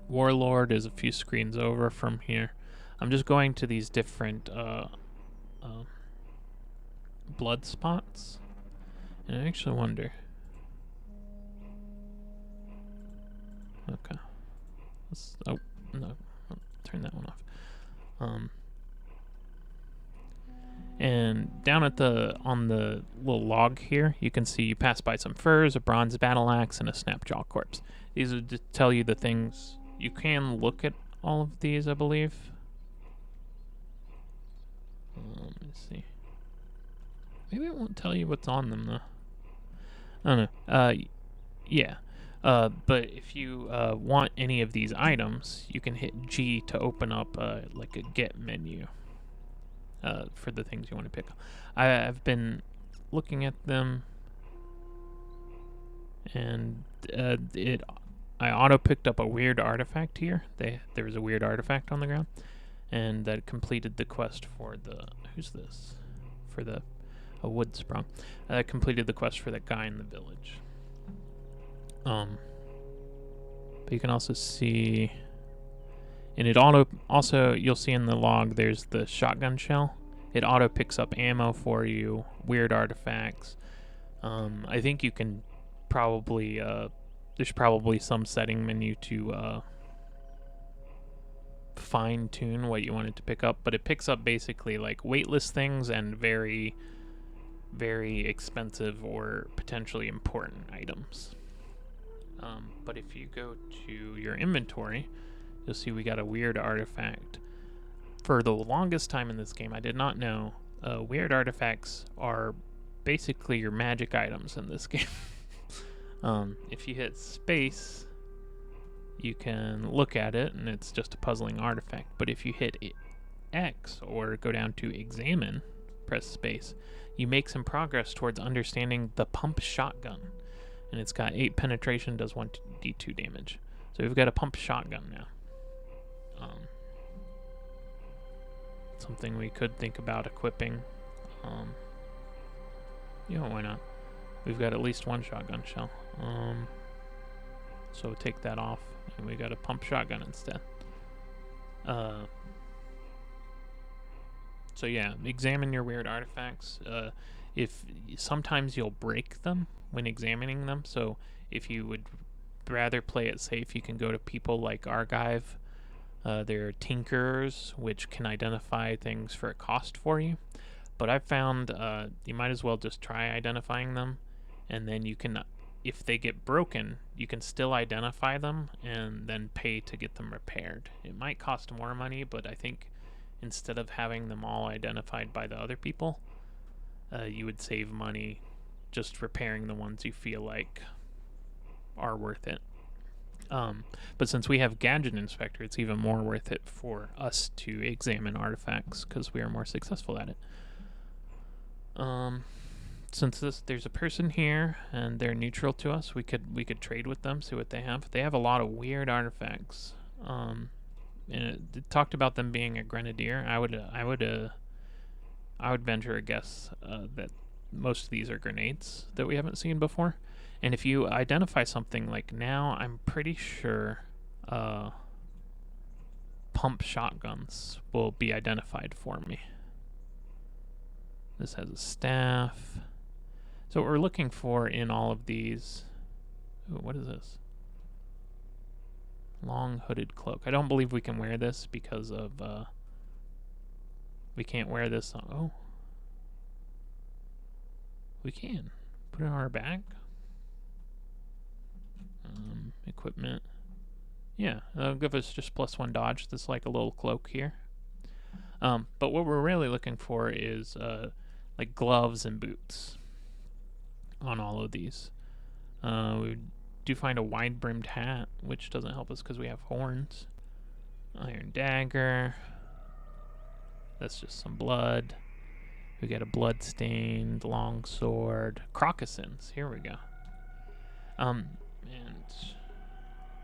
Warlord is a few screens over from here. I'm just going to these different blood spots, and I actually wonder. Okay. Oh no, I'll turn that one off. And down at on the little log here, you can see you pass by some furs, a bronze battle axe, and a Snapjaw corpse. These would just tell you the things. You can look at all of these, I believe. Let me see. Maybe it won't tell you what's on them though. I don't know. Yeah. But if you want any of these items, you can hit G to open up like a get menu for the things you want to pick up. I've been looking at them, and I auto picked up a weird artifact here. There was a weird artifact on the ground, and that completed the quest for the who's this? For the a wood sprung. That completed the quest for that guy in the village. But you can also see, and it also you'll see in the log there's the shotgun shell. It auto picks up ammo for you, weird artifacts. I think you can probably there's probably some setting menu to fine tune what you wanted to pick up, but it picks up basically like weightless things and very, very expensive or potentially important items. But if you go to your inventory, you'll see we got a weird artifact. For the longest time in this game, I did not know weird artifacts are basically your magic items in this game. If you hit space, you can look at it, and it's just a puzzling artifact. But if you hit X or go down to examine, press space, you make some progress towards understanding the pump shotgun. And it's got 8 penetration, does 1d2 damage. So we've got a pump shotgun now. Something we could think about equipping. Why not? We've got at least one shotgun shell. So take that off, and we got a pump shotgun instead. So yeah, examine your weird artifacts. If sometimes you'll break them when examining them, so if you would rather play it safe, you can go to people like Argive. They're tinkerers, which can identify things for a cost for you. But I've found you might as well just try identifying them, and then you can, if they get broken, you can still identify them and then pay to get them repaired. It might cost more money, but I think instead of having them all identified by the other people, you would save money just repairing the ones you feel like are worth it. But since we have Gadget Inspector, it's even more worth it for us to examine artifacts because we are more successful at it. Since there's a person here and they're neutral to us, we could trade with them, see what they have. They have a lot of weird artifacts. And it talked about them being a grenadier. I would venture a guess that most of these are grenades that we haven't seen before. And if you identify something like now, I'm pretty sure pump shotguns will be identified for me. This has a staff. So what we're looking for in all of these... Ooh, what is this? Long hooded cloak. I don't believe we can wear this because of... we can't wear this on... Oh. We can. Put it on our back. Equipment. Yeah, that'll give us just +1 dodge. That's like a little cloak here. But what we're really looking for is like gloves and boots on all of these. We do find a wide-brimmed hat, which doesn't help us because we have horns. Iron dagger. That's just some blood. We get a blood-stained long sword. Crocossins. Here we go. And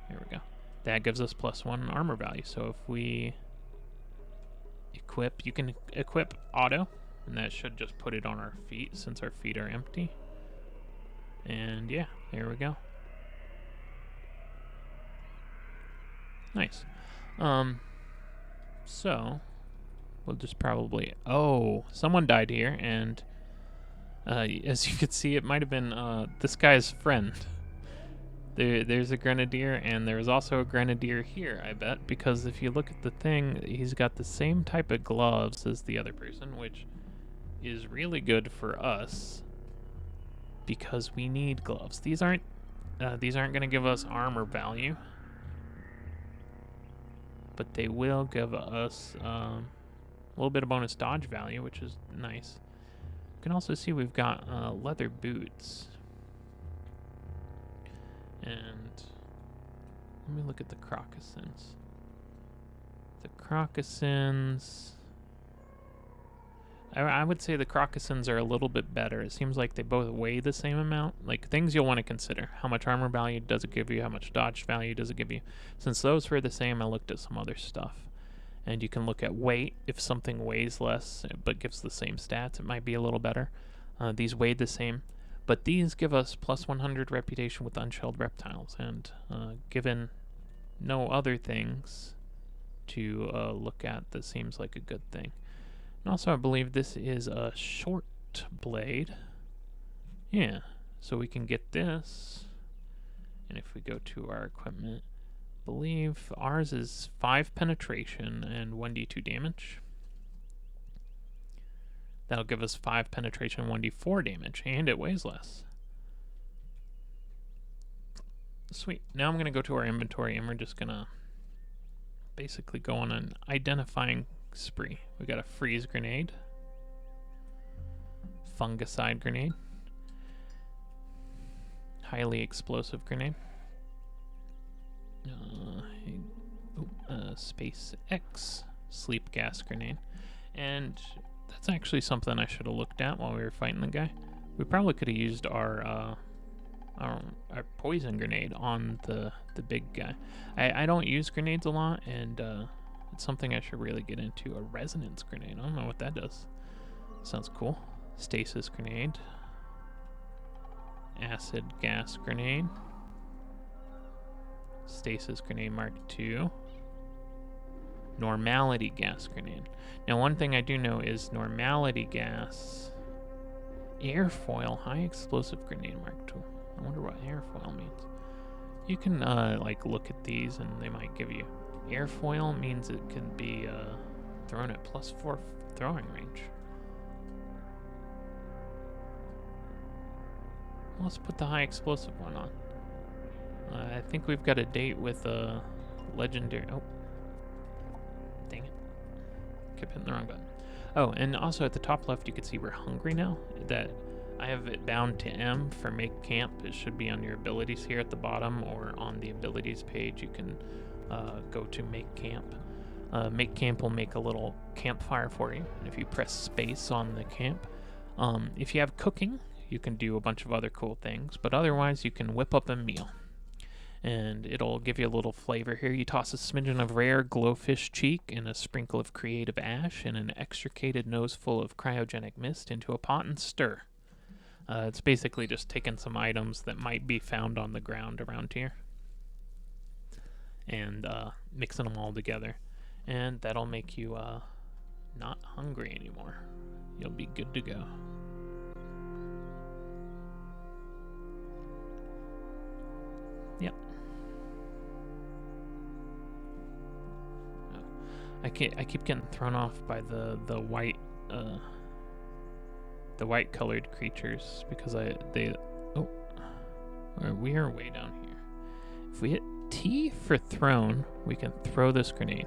here we go. That gives us +1 armor value. So if we equip, you can equip auto, and that should just put it on our feet since our feet are empty. And yeah, there we go. Nice. So we'll just probably... Oh, someone died here, and as you can see, it might have been this guy's friend. There's a grenadier, and there's also a grenadier here, I bet, because if you look at the thing, he's got the same type of gloves as the other person, which is really good for us because we need gloves. These aren't going to give us armor value, but they will give us a little bit of bonus dodge value, which is nice. You can also see we've got leather boots. And let me look at the crocousins. The crocousins, I would say the crocousins are a little bit better. It seems like they both weigh the same amount. Like, things you'll want to consider. How much armor value does it give you? How much dodge value does it give you? Since those were the same, I looked at some other stuff. And you can look at weight. If something weighs less but gives the same stats, it might be a little better. These weighed the same. But these give us plus 100 reputation with unshelled reptiles. And given no other things to look at, this seems like a good thing. And also, I believe this is a short blade. Yeah, so we can get this. And if we go to our equipment, I believe ours is 5 penetration and 1d2 damage. That'll give us 5 penetration, 1d4 damage, and it weighs less. Sweet. Now I'm going to go to our inventory, and we're just going to basically go on an identifying spree. We got a freeze grenade, fungicide grenade, highly explosive grenade, space X sleep gas grenade, and that's actually something I should have looked at while we were fighting the guy. We probably could have used our poison grenade on the big guy. I don't use grenades a lot, and it's something I should really get into. A resonance grenade. I don't know what that does. Sounds cool. Stasis grenade. Acid gas grenade. Stasis grenade Mark II. Normality gas grenade. Now, one thing I do know is normality gas. Airfoil high explosive grenade Mark II. I wonder what airfoil means. You can like look at these, and they might give you. Airfoil means it can be thrown at +4 throwing range. Let's put the high explosive one on. I think we've got a date with a legendary. Oh, dang it! Kept hitting the wrong button. Oh, and also at the top left, you can see we're hungry now. That I have it bound to M for make camp. It should be on your abilities here at the bottom, or on the abilities page. You can go to make camp. Make camp will make a little campfire for you. And if you press space on the camp, if you have cooking, you can do a bunch of other cool things. But otherwise, you can whip up a meal, and it'll give you a little flavor here. You toss a smidgen of rare glowfish cheek and a sprinkle of creative ash and an extricated noseful of cryogenic mist into a pot and stir. It's basically just taking some items that might be found on the ground around here and mixing them all together. And that'll make you not hungry anymore. You'll be good to go. Yep. Oh. I keep getting thrown off by the white colored creatures because we are way down here. If we hit T for thrown, we can throw this grenade.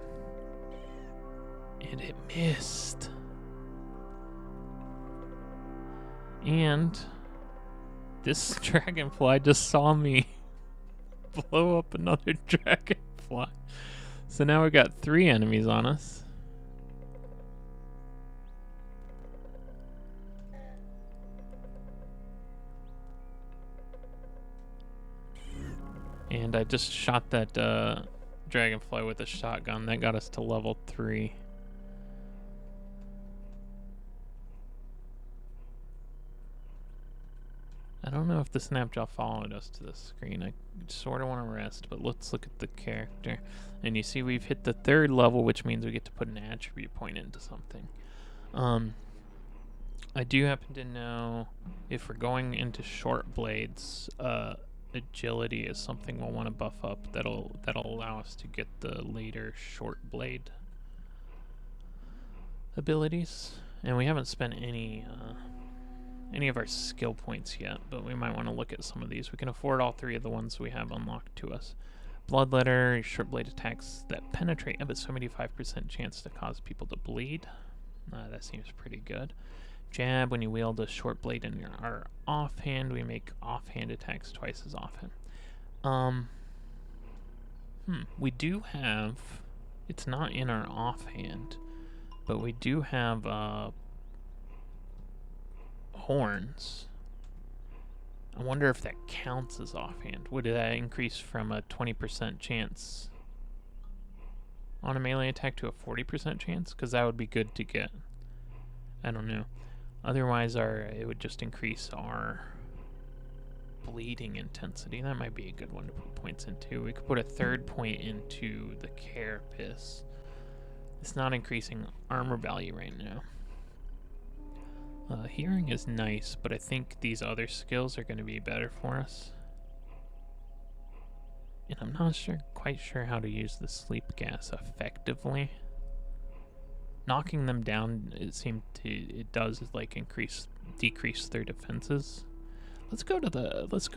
And it missed. And this dragonfly just saw me blow up another dragonfly. So now we got 3 enemies on us. And I just shot that dragonfly with a shotgun. That got us to level 3. I don't know if the snapjaw followed us to the screen. I sort of want to rest, but let's look at the character. And you see we've hit the 3rd level, which means we get to put an attribute point into something. I do happen to know if we're going into short blades, agility is something we'll want to buff up. That'll allow us to get the later short blade abilities. And we haven't spent any of our skill points yet, but we might want to look at some of these. We can afford all 3 of the ones we have unlocked to us. Bloodletter, short blade attacks that penetrate have a 75% chance to cause people to bleed. That seems pretty good. Jab, when you wield a short blade in our offhand, we make offhand attacks twice as often. Um, we do have, it's not in our offhand, but we do have, horns. I wonder if that counts as offhand. Would that increase from a 20% chance on a melee attack to a 40% chance? Because that would be good to get. I don't know. Otherwise, it would just increase our bleeding intensity. That might be a good one to put points into. We could put a third point into the carapace. It's not increasing armor value right now. Hearing is nice, but I think these other skills are going to be better for us. And I'm not quite sure how to use the sleep gas effectively. Knocking them down, it does like decrease their defenses. Let's go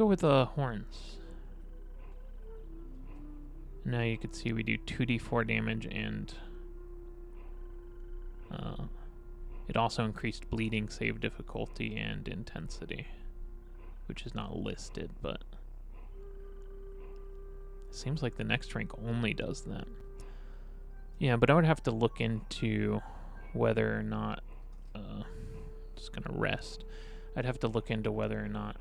with the horns. Now you can see we do 2d4 damage, and it also increased bleeding, save difficulty, and intensity, which is not listed, but it seems like the next rank only does that. Yeah, but I would have to look into whether or not, just gonna rest. I'd have to look into whether or not,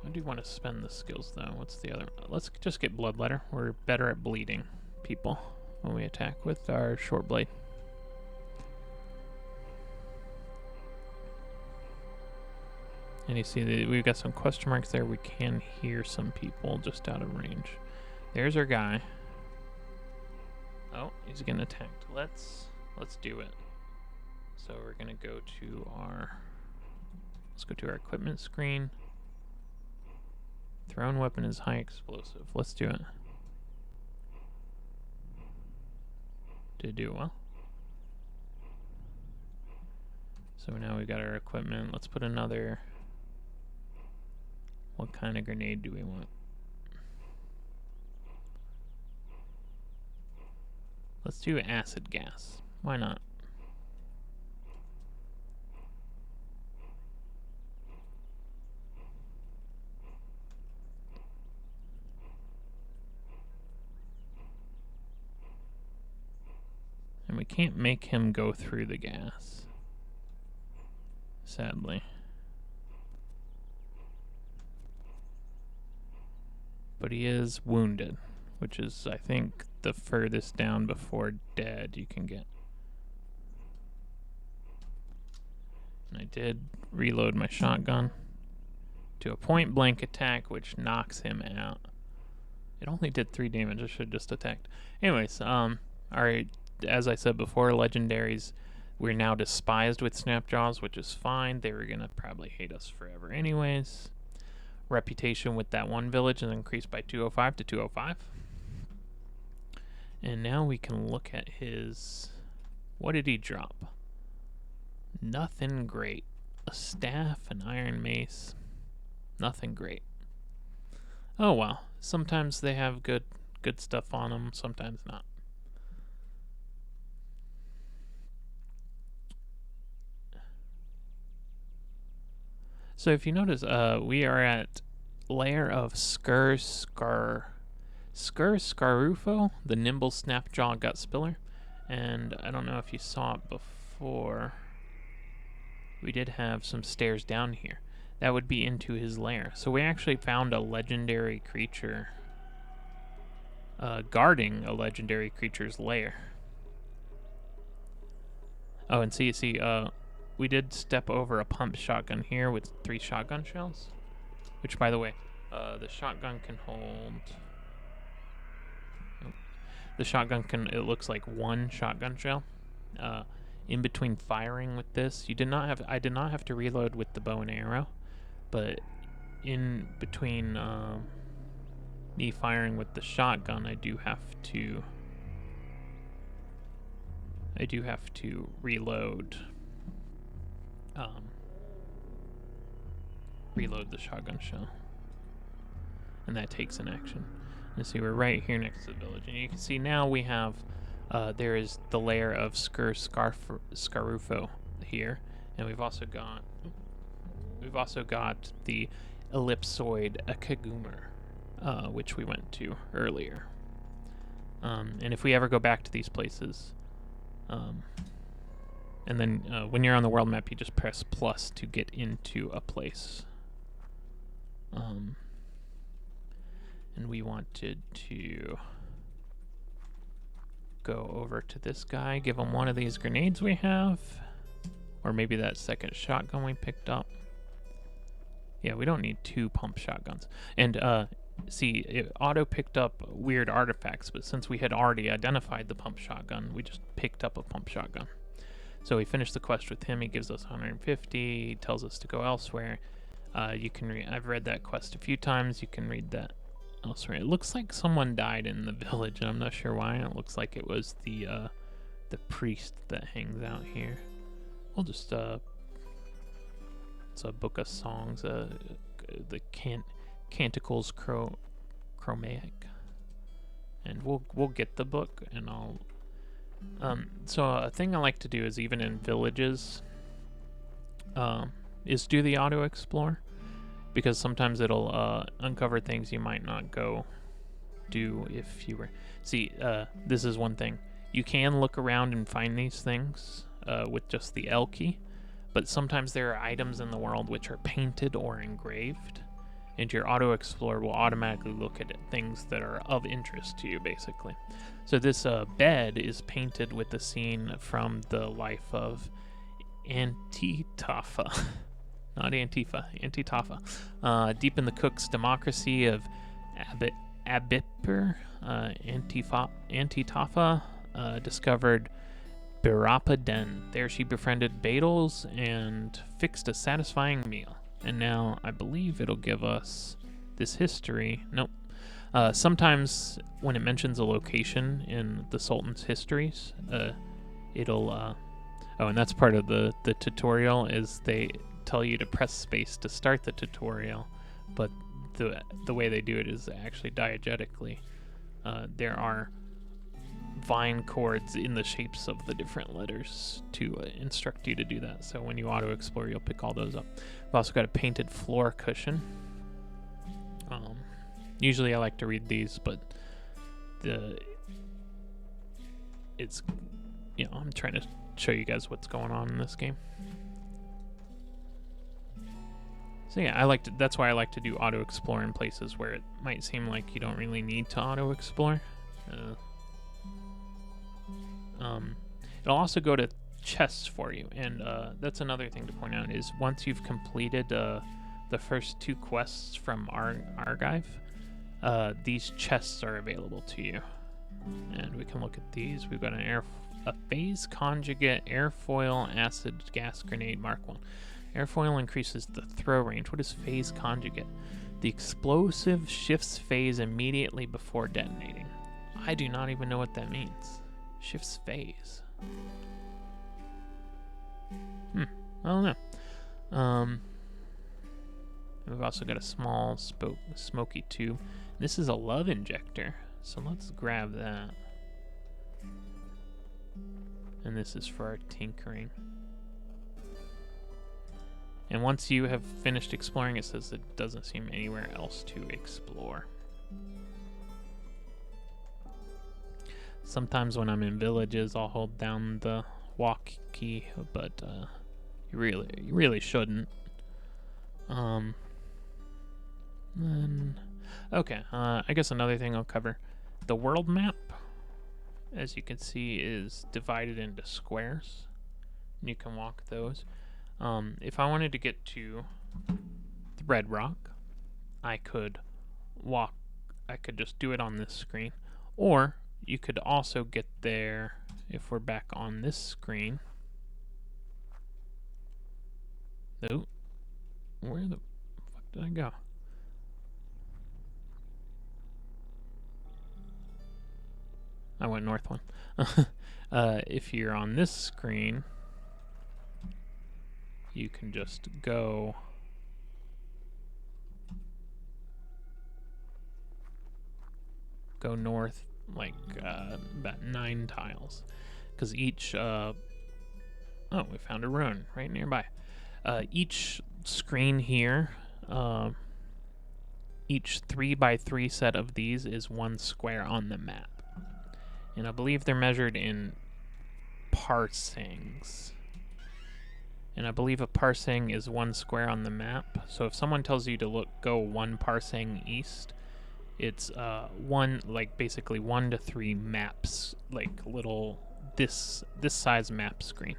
I do want to spend the skills though. What's the other? Let's just get Bloodletter. We're better at bleeding people when we attack with our short blade. And you see that we've got some question marks there. We can hear some people just out of range. There's our guy. Oh, he's getting attacked. Let's do it. So we're gonna go to let's go to our equipment screen. Thrown weapon is high explosive. Let's do it. Did it do well? So now we got our equipment. Let's put another. What kind of grenade do we want? Let's do acid gas. Why not? And we can't make him go through the gas, sadly. But he is wounded, which is, I think, the furthest down before dead you can get. And I did reload my shotgun to a point blank attack, which knocks him out. It only did 3 damage. I should have just attacked. Anyways, alright, as I said before, legendaries, we're now despised with Snapjaws, which is fine. They were gonna probably hate us forever anyways. Reputation with that one village is increased by 205 to 205. And now we can look at his... What did he drop? Nothing great. A staff, an iron mace. Nothing great. Oh well. Sometimes they have good stuff on them, sometimes not. So if you notice, we are at lair of Scarufo, the nimble snapjaw gut spiller. And I don't know if you saw it before. We did have some stairs down here. That would be into his lair. So we actually found a legendary creature guarding a legendary creature's lair. Oh, and see, we did step over a pump shotgun here with 3 shotgun shells. Which, by the way, the shotgun can hold... The shotgun can, it looks like 1 shotgun shell. In between firing with this, I did not have to reload with the bow and arrow. But in between me firing with the shotgun, I do have to reload the shotgun shell, and that takes an action. And see, we're right here next to the village, and you can see now we have there is the lair of Scarufo here, and we've also got the ellipsoid a Kagumer, which we went to earlier. And if we ever go back to these places, and then when you're on the world map, you just press plus to get into a place. And we wanted to go over to this guy, give him one of these grenades we have, or maybe that second shotgun we picked up. Yeah, we don't need 2 pump shotguns. And see, it auto picked up weird artifacts, but since we had already identified the pump shotgun, we just picked up a pump shotgun. So we finished the quest with him. He gives us 150. He tells us to go elsewhere. You can I've read that quest a few times. You can read that elsewhere. It looks like someone died in the village, and I'm not sure why. It looks like it was the priest that hangs out here. We'll just it's a book of songs. The Canticles Chromatic, and we'll get the book, and I'll. So a thing I like to do is, even in villages, is do the auto explore, because sometimes it'll uncover things you might not go do if you were. See, this is one thing. You can look around and find these things with just the L key, but sometimes there are items in the world which are painted or engraved, and your auto explore will automatically look at things that are of interest to you, basically. So this bed is painted with the scene from the life of Antitafa. Not Antifa, Antitafa. Deep in the cook's democracy of Abipur, Antitafa discovered Birapa Den. There she befriended Badals and fixed a satisfying meal. And now I believe it'll give us this history. Nope. Sometimes when it mentions a location in the Sultan's histories, it'll... oh, and that's part of the tutorial, is they tell you to press space to start the tutorial, but the way they do it is actually diegetically. There are vine cords in the shapes of the different letters to instruct you to do that. So when you auto explore, you'll pick all those up. We've also got a painted floor cushion. Usually I like to read these, but it's, you know, I'm trying to show you guys what's going on in this game. So yeah, that's why I like to do auto explore in places where it might seem like you don't really need to auto explore. It'll also go to chests for you, and that's another thing to point out, is once you've completed the first 2 quests from Argive, these chests are available to you, and we can look at these. We've got a phase conjugate airfoil acid gas grenade Mark 1. Airfoil increases the throw range. What is phase conjugate? The explosive shifts phase immediately before detonating. I do not even know what that means. Shifts phase. I don't know. We've also got a small smoky tube. This is a love injector, so let's grab that. And this is for our tinkering. And once you have finished exploring, it says it doesn't seem anywhere else to explore. Sometimes when I'm in villages, I'll hold down the walk key, but you really shouldn't. Okay, I guess another thing I'll cover. The world map, as you can see, is divided into squares. You can walk those. If I wanted to get to the Red Rock, I could just do it on this screen. Or you could also get there if we're back on this screen. Oh, where the fuck did I go? I went north one. If you're on this screen, you can just go north like about 9 tiles, because each oh, we found a ruin right nearby. Each screen here each 3x3 set of these is 1 square on the map. And I believe they're measured in parsecs. And I believe a parsec is 1 square on the map. So if someone tells you to go 1 parsec east, it's basically 1 to 3 maps, like little this size map screen.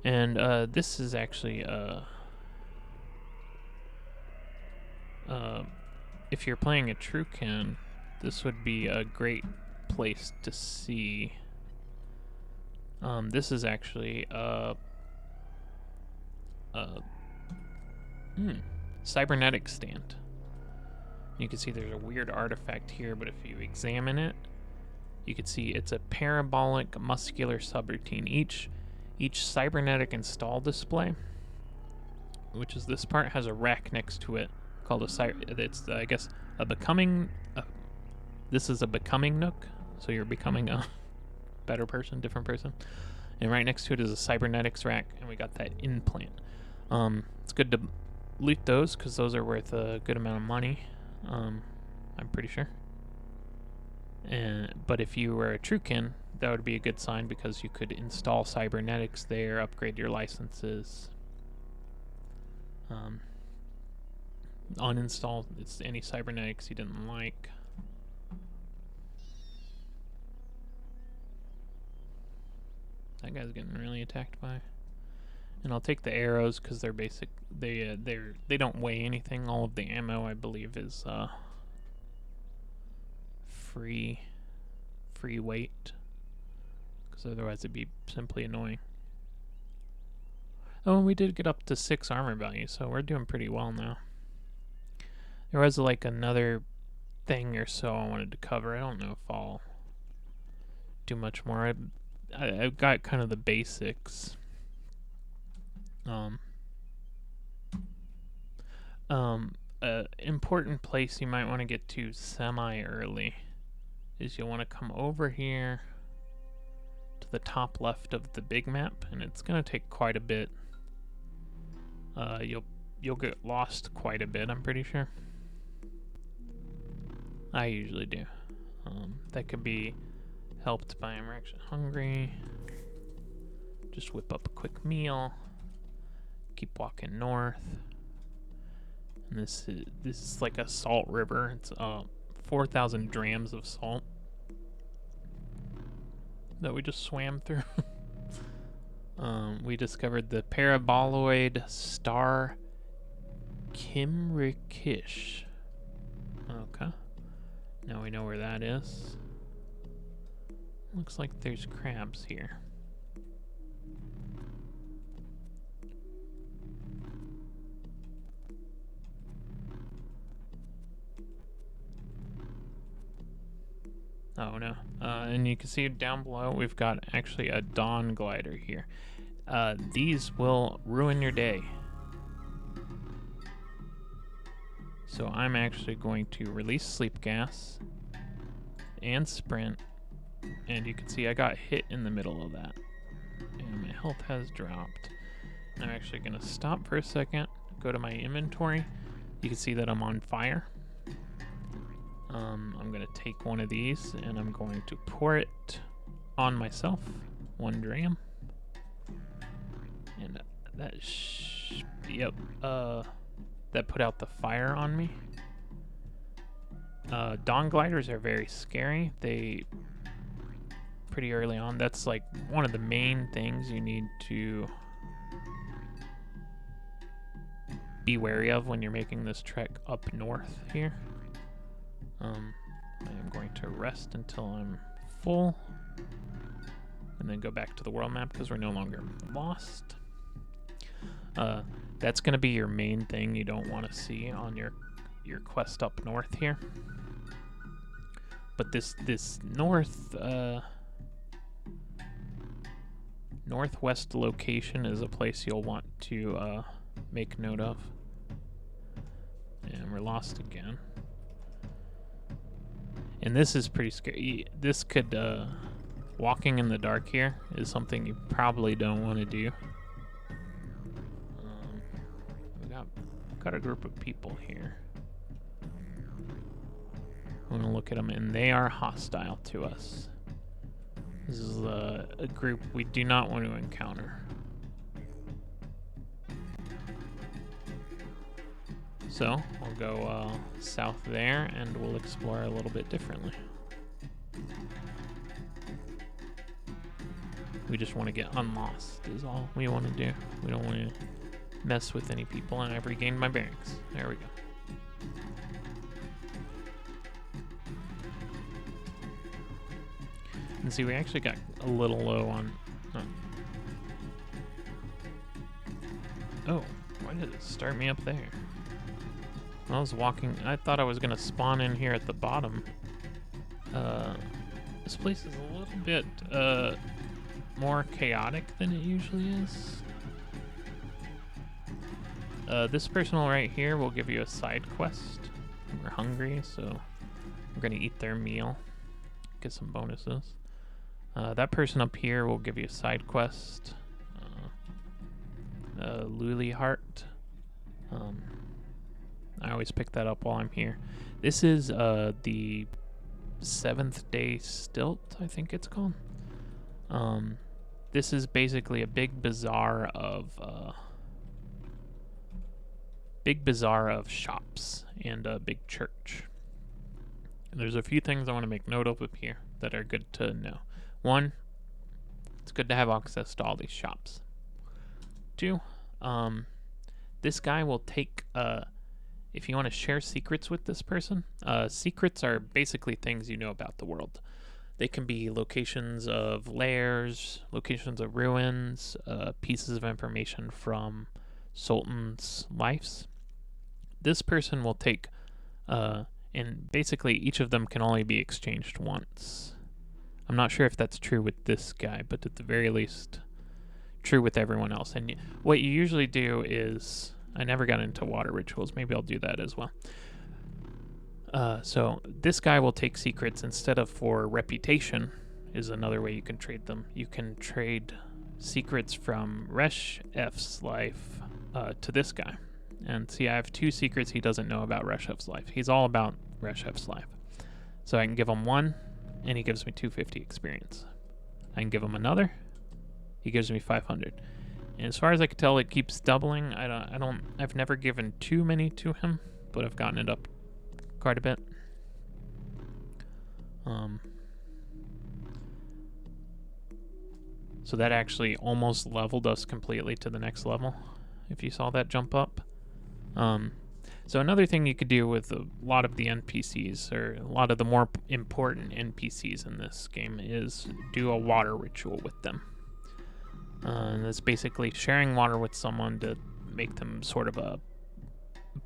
And this is actually if you're playing a Truecan, this would be a great place to see. This is actually cybernetic stand. You can see there's a weird artifact here, but if you examine it, you can see it's a parabolic muscular subroutine. Each cybernetic install display, which is this part, has a rack next to it called I guess a becoming. This is a becoming nook, so you're becoming a better person, different person. And right next to it is a cybernetics rack, and we got that implant. It's good to loot those because those are worth a good amount of money. I'm pretty sure. But if you were a Truecan, that would be a good sign because you could install cybernetics there, upgrade your licenses, uninstall any cybernetics you didn't like. That guy's getting really attacked by. And I'll take the arrows because they're basic. They don't weigh anything. All of the ammo, I believe, is free weight. Because otherwise it'd be simply annoying. Oh, and we did get up to 6 armor value, so we're doing pretty well now. There was like another thing or so I wanted to cover. I don't know if I'll do much more. I've got kind of the basics. Important place you might want to get to semi-early is you'll want to come over here to the top left of the big map, and it's gonna take quite a bit. You'll get lost quite a bit, I'm pretty sure. I usually do. That could be helped by I'm actually hungry. Just whip up a quick meal. Keep walking north. And this is like a salt river. It's 4,000 drams of salt that we just swam through. We discovered the paraboloid star Kimrikish. Okay. Now we know where that is. Looks like there's crabs here. Oh no. And you can see down below we've got actually a dawn glider here. These will ruin your day. So I'm actually going to release sleep gas and sprint. And you can see I got hit in the middle of that. And my health has dropped. I'm actually going to stop for a second, go to my inventory. You can see that I'm on fire. I'm going to take one of these and I'm going to pour it on myself. 1 dram. And that put out the fire on me. Dawn gliders are very scary. They pretty early on. That's like one of the main things you need to be wary of when you're making this trek up north here. I am going to rest until I'm full and then go back to the world map because we're no longer lost. That's going to be your main thing you don't want to see on your quest up north here. But this northwest location is a place you'll want to make note of. And we're lost again. And this is pretty scary. This could, walking in the dark here is something you probably don't want to do. We got a group of people here. I'm going to look at them, and they are hostile to us. This is a group we do not want to encounter. So, I'll go south there, and we'll explore a little bit differently. We just want to get unlost is all we want to do. We don't want to mess with any people, and I've regained my bearings. There we go. And see, we actually got a little low on... Oh, why did it start me up there? When I was walking, I thought I was going to spawn in here at the bottom. This place is a little bit more chaotic than it usually is. This person right here will give you a side quest. We're hungry, so we're going to eat their meal. Get some bonuses. That person up here will give you a side quest. Luli Heart. I always pick that up while I'm here. This is the 7th day stilt, I think it's called. This is basically a big bazaar of shops and a big church. And there's a few things I want to make note of up here that are good to know. 1, it's good to have access to all these shops. 2, this guy will take, if you want to share secrets with this person, secrets are basically things you know about the world. They can be locations of lairs, locations of ruins, pieces of information from Sultan's lives. This person will take, and basically each of them can only be exchanged once. I'm not sure if that's true with this guy, but at the very least, true with everyone else. And what you usually do is, I never got into water rituals. Maybe I'll do that as well. So this guy will take secrets instead of for reputation is another way you can trade them. You can trade secrets from Resh F's life to this guy. And see, I have 2 secrets he doesn't know about Resh F's life. He's all about Resh F's life. So I can give him 1, and he gives me 250 experience. I can give him another, he gives me 500. And as far as I can tell, it keeps doubling. I've never given too many to him, but I've gotten it up quite a bit. So that actually almost leveled us completely to the next level, if you saw that jump up. So another thing you could do with a lot of the NPCs, or a lot of the more important NPCs in this game, is do a water ritual with them. And that's basically sharing water with someone to make them sort of a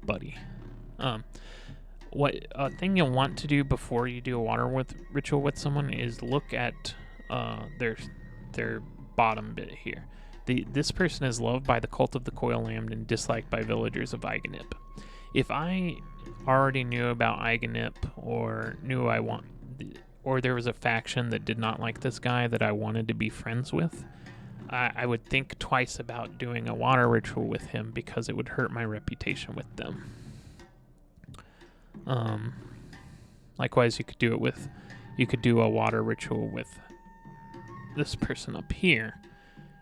buddy. What a thing you'll want to do before you do a water ritual with someone is look at their bottom bit here. This person is loved by the cult of the Coil Lamb and disliked by villagers of Eigenip. If I already knew about Eigenip, or or there was a faction that did not like this guy that I wanted to be friends with, I would think twice about doing a water ritual with him because it would hurt my reputation with them. Likewise, you could do a water ritual with this person up here,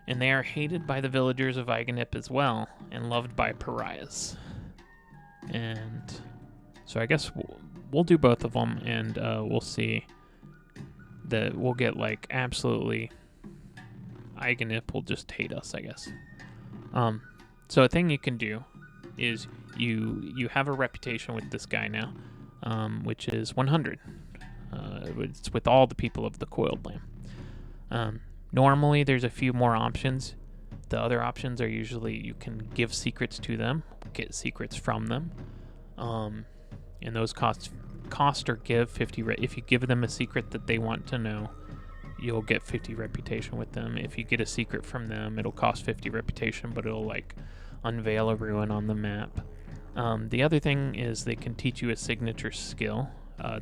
and they are hated by the villagers of Eigenip as well, and loved by pariahs. And so I guess we'll do both of them, and we'll see that we'll get like absolutely... Eigenip will just hate us, I guess. So a thing you can do is you have a reputation with this guy now, which is 100. It's with all the people of the Coiled Lamb. Normally, there's a few more options. The other options are usually you can give secrets to them, get secrets from them, and those cost or give 50. If you give them a secret that they want to know, you'll get 50 reputation with them. If you get a secret from them, it'll cost 50 reputation, but it'll like unveil a ruin on the map. The other thing is they can teach you a signature skill.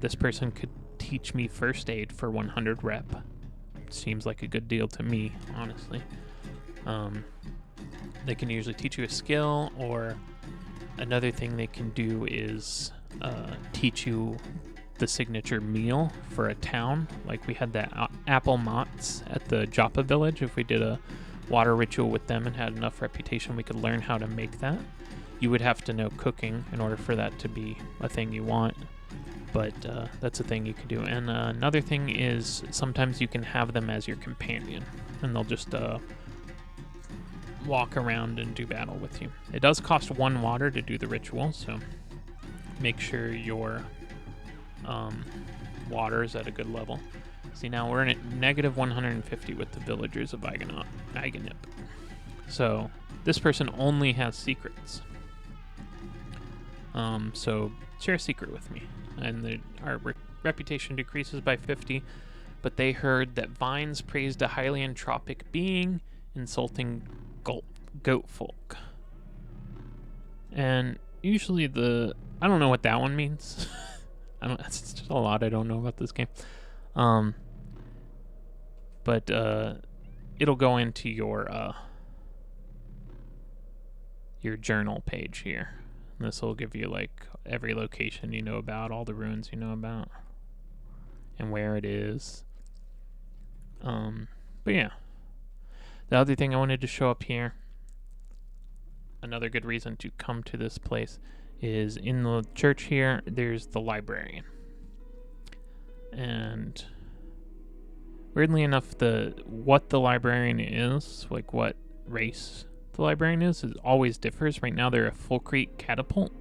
This person could teach me first aid for 100 rep. Seems like a good deal to me, honestly. They can usually teach you a skill, or another thing they can do is teach you the signature meal for a town. Like we had that apple motts at the Joppa village. If we did a water ritual with them and had enough reputation, we could learn how to make that. You would have to know cooking in order for that to be a thing you want, but that's a thing you could do. And another thing is sometimes you can have them as your companion, and they'll just walk around and do battle with you. It does cost 1 water to do the ritual, so make sure your water is at a good level. See, now we're at negative 150 with the villagers of Iganip. So this person only has secrets. So share a secret with me. And our reputation decreases by 50, but they heard that vines praised a highly entropic being, insulting goat folk. And usually I don't know what that one means. It's just a lot I don't know about this game. But it'll go into your journal page here. And this will give you like every location you know about, all the ruins you know about, and where it is. But yeah. The other thing I wanted to show up here, another good reason to come to this place, is in the church here, there's the librarian. And weirdly enough, what the librarian is, like what race the librarian is always differs. Right now they're a Fulcrete catapult.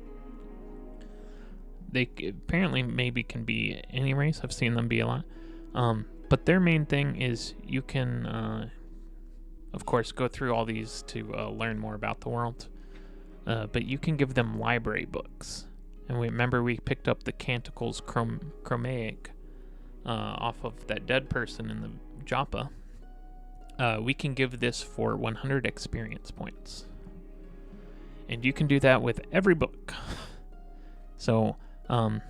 They apparently maybe can be any race. I've seen them be a lot. But their main thing is you can, of course, go through all these to learn more about the world. But you can give them library books. And we picked up the Canticles Chromaic off of that dead person in the Joppa. We can give this for 100 experience points. And you can do that with every book. So, a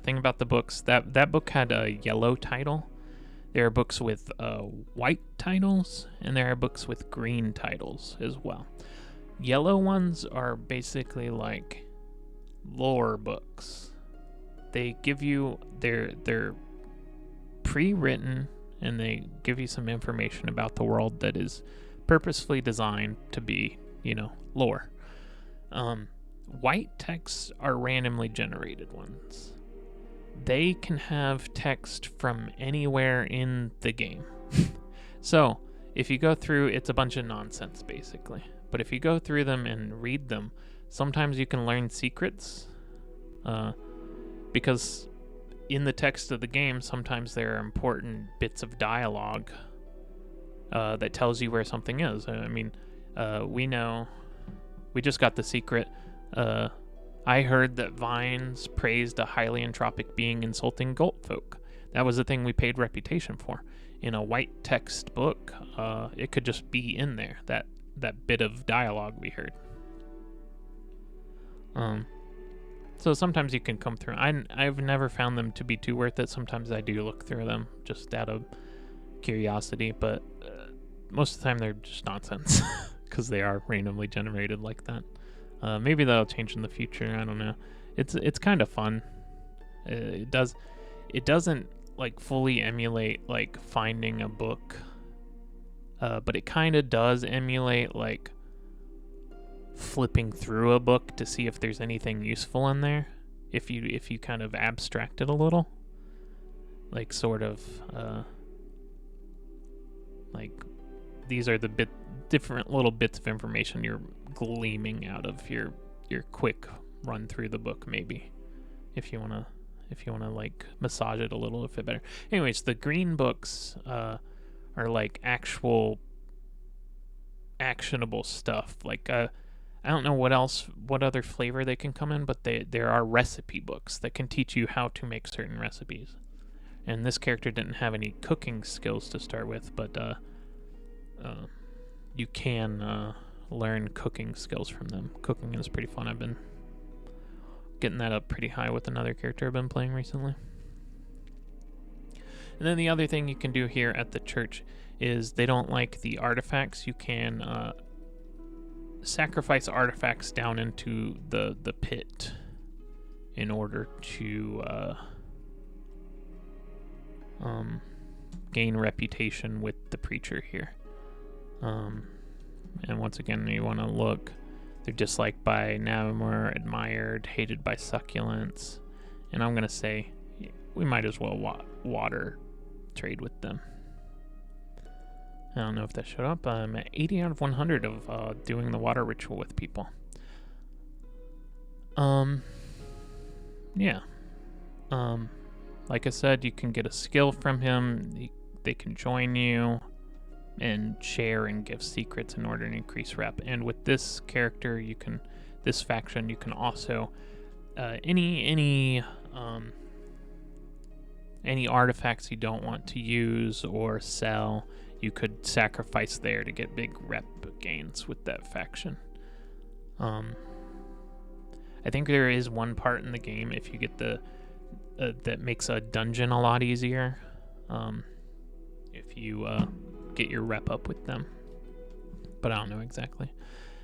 thing about the books, that book had a yellow title. There are books with white titles, and there are books with green titles as well. Yellow ones are basically like lore books. They give you, they're pre-written, and they give you some information about the world that is purposefully designed to be, lore. White texts are randomly generated ones. They can have text from anywhere in the game. So, if you go through, it's a bunch of nonsense, basically. But if you go through them and read them, sometimes you can learn secrets. Because in the text of the game, sometimes there are important bits of dialogue that tells you where something is. We just got the secret. I heard that vines praised a highly entropic being insulting goat folk. That was the thing we paid reputation for. In a white text book, it could just be in there, that bit of dialogue we heard. So sometimes you can come through. I've never found them to be too worth it. Sometimes I do look through them just out of curiosity, but most of the time they're just nonsense because they are randomly generated like that. Maybe that'll change in the future. I don't know. It's kind of fun. It doesn't like fully emulate like finding a book, but it kind of does emulate like flipping through a book to see if there's anything useful in there. If you kind of abstract it a little, like sort of like these are the different little bits of information you're gleaming out of your quick run through the book, maybe if you want to like massage it a little bit better. Anyways, the green books are like actual actionable stuff. Like I don't know what other flavor they can come in, but there are recipe books that can teach you how to make certain recipes. And this character didn't have any cooking skills to start with, but you can learn cooking skills from them. Cooking is pretty fun. I've been getting that up pretty high with another character I've been playing recently. And then the other thing you can do here at the church is they don't like the artifacts. You can sacrifice artifacts down into the pit in order to gain reputation with the preacher here. And once again, you want to look. They're disliked by Navamur, admired, hated by succulents. And I'm going to say we might as well water trade with them. I don't know if that showed up. I'm at 80 out of 100 of doing the water ritual with people. Yeah. Like I said, you can get a skill from him. They can join you and share and give secrets in order to increase rep. And with this character, this faction, you can also any artifacts you don't want to use or sell, you could sacrifice there to get big rep gains with that faction. I think there is one part in the game if you get that makes a dungeon a lot easier. If you get your rep up with them, but I don't know exactly.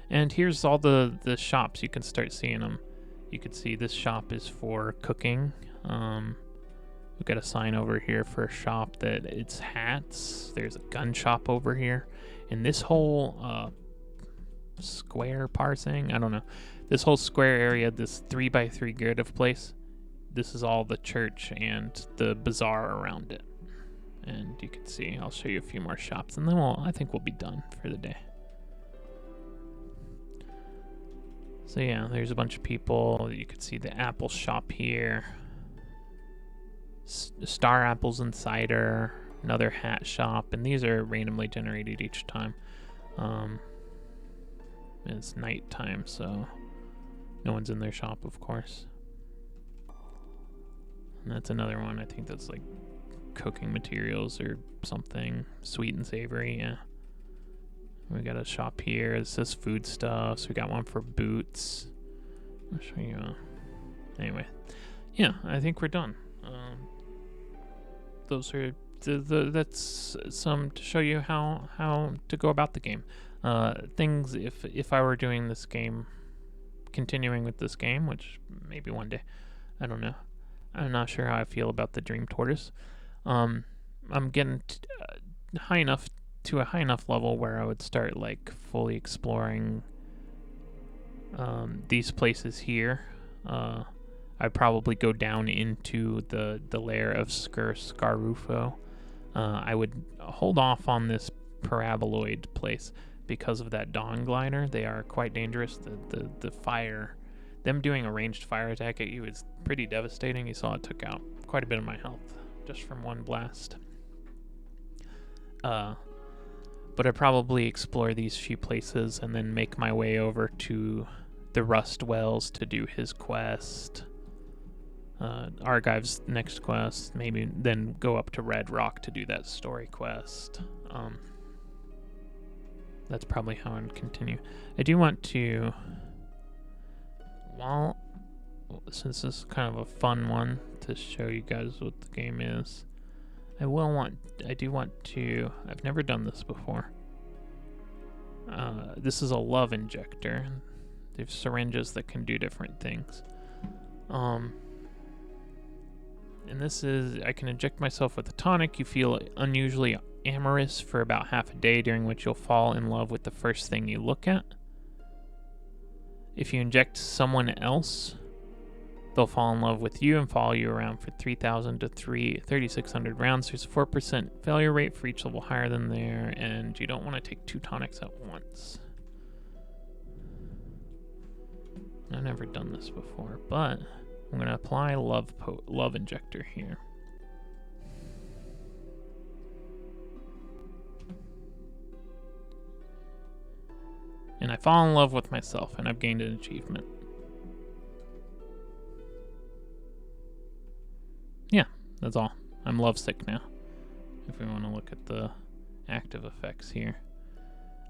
And here's all the shops. You can start seeing them. You can see this shop is for cooking. We've got a sign over here for a shop that it's hats. There's a gun shop over here, and this whole square parsing, I don't know, this whole square area, this 3x3 grid of place, this is all the church and the bazaar around it. And you can see, I'll show you a few more shops, and then I think we'll be done for the day. So yeah, there's a bunch of people. You can see the apple shop here. Star apples and cider. Another hat shop, and these are randomly generated each time. It's nighttime, so no one's in their shop, of course. And that's another one. I think that's like cooking materials or something, sweet and savory. Yeah, we got a shop here. It says foodstuffs. We got one for boots. I'll show you. Anyway, yeah, I think we're done. Those are that's some to show you how to go about the game. Things if I were doing this game, continuing with this game, which maybe one day, I don't know. I'm not sure how I feel about the Dream Tortoise. I'm getting high enough to a high enough level where I would start like fully exploring these places here. I'd probably go down into the lair of Scarufo. I would hold off on this paraboloid place because of that dawn glider. They are quite dangerous. The fire, them doing a ranged fire attack at you is pretty devastating. You saw it took out quite a bit of my health just from one blast. But I'd probably explore these few places and then make my way over to the Rust Wells to do his quest. Argive's next quest, maybe then go up to Red Rock to do that story quest. That's probably how I'd continue. I do want to, well, since this is kind of a fun one to show you guys what the game is, I do want to, I've never done this before. This is a love injector. There's syringes that can do different things. And this is, I can inject myself with a tonic. You feel unusually amorous for about half a day, during which you'll fall in love with the first thing you look at. If you inject someone else, they'll fall in love with you and follow you around for 3,000 to 3,600 rounds. There's a 4% failure rate for each level higher than there, and you don't want to take 2 tonics at once. I've never done this before, but I'm going to apply love injector here. And I fall in love with myself, and I've gained an achievement. Yeah, that's all. I'm lovesick now. If we want to look at the active effects here.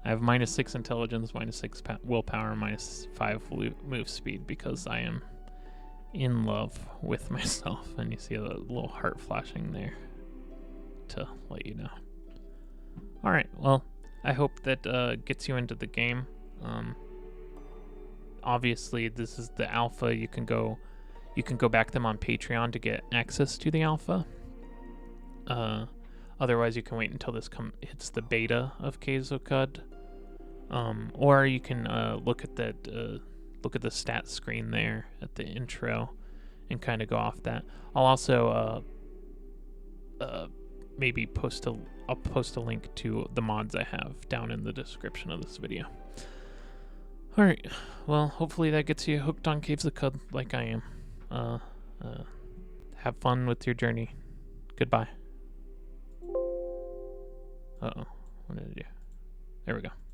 I have -6 intelligence, -6 willpower, -5 move speed because I am in love with myself. And you see a little heart flashing there to let you know. All right, well, I hope that gets you into the game. Obviously, this is the alpha. You can go back them on Patreon to get access to the alpha. Otherwise, you can wait until this hits the beta of Caves of Qud. Or you can look at that look at the stats screen there at the intro and kind of go off that. I'll also maybe I'll post a link to the mods I have down in the description of this video. All right, well, hopefully that gets you hooked on Caves of Qud like I am. Have fun with your journey. Goodbye. Uh-oh, what did I do? There we go.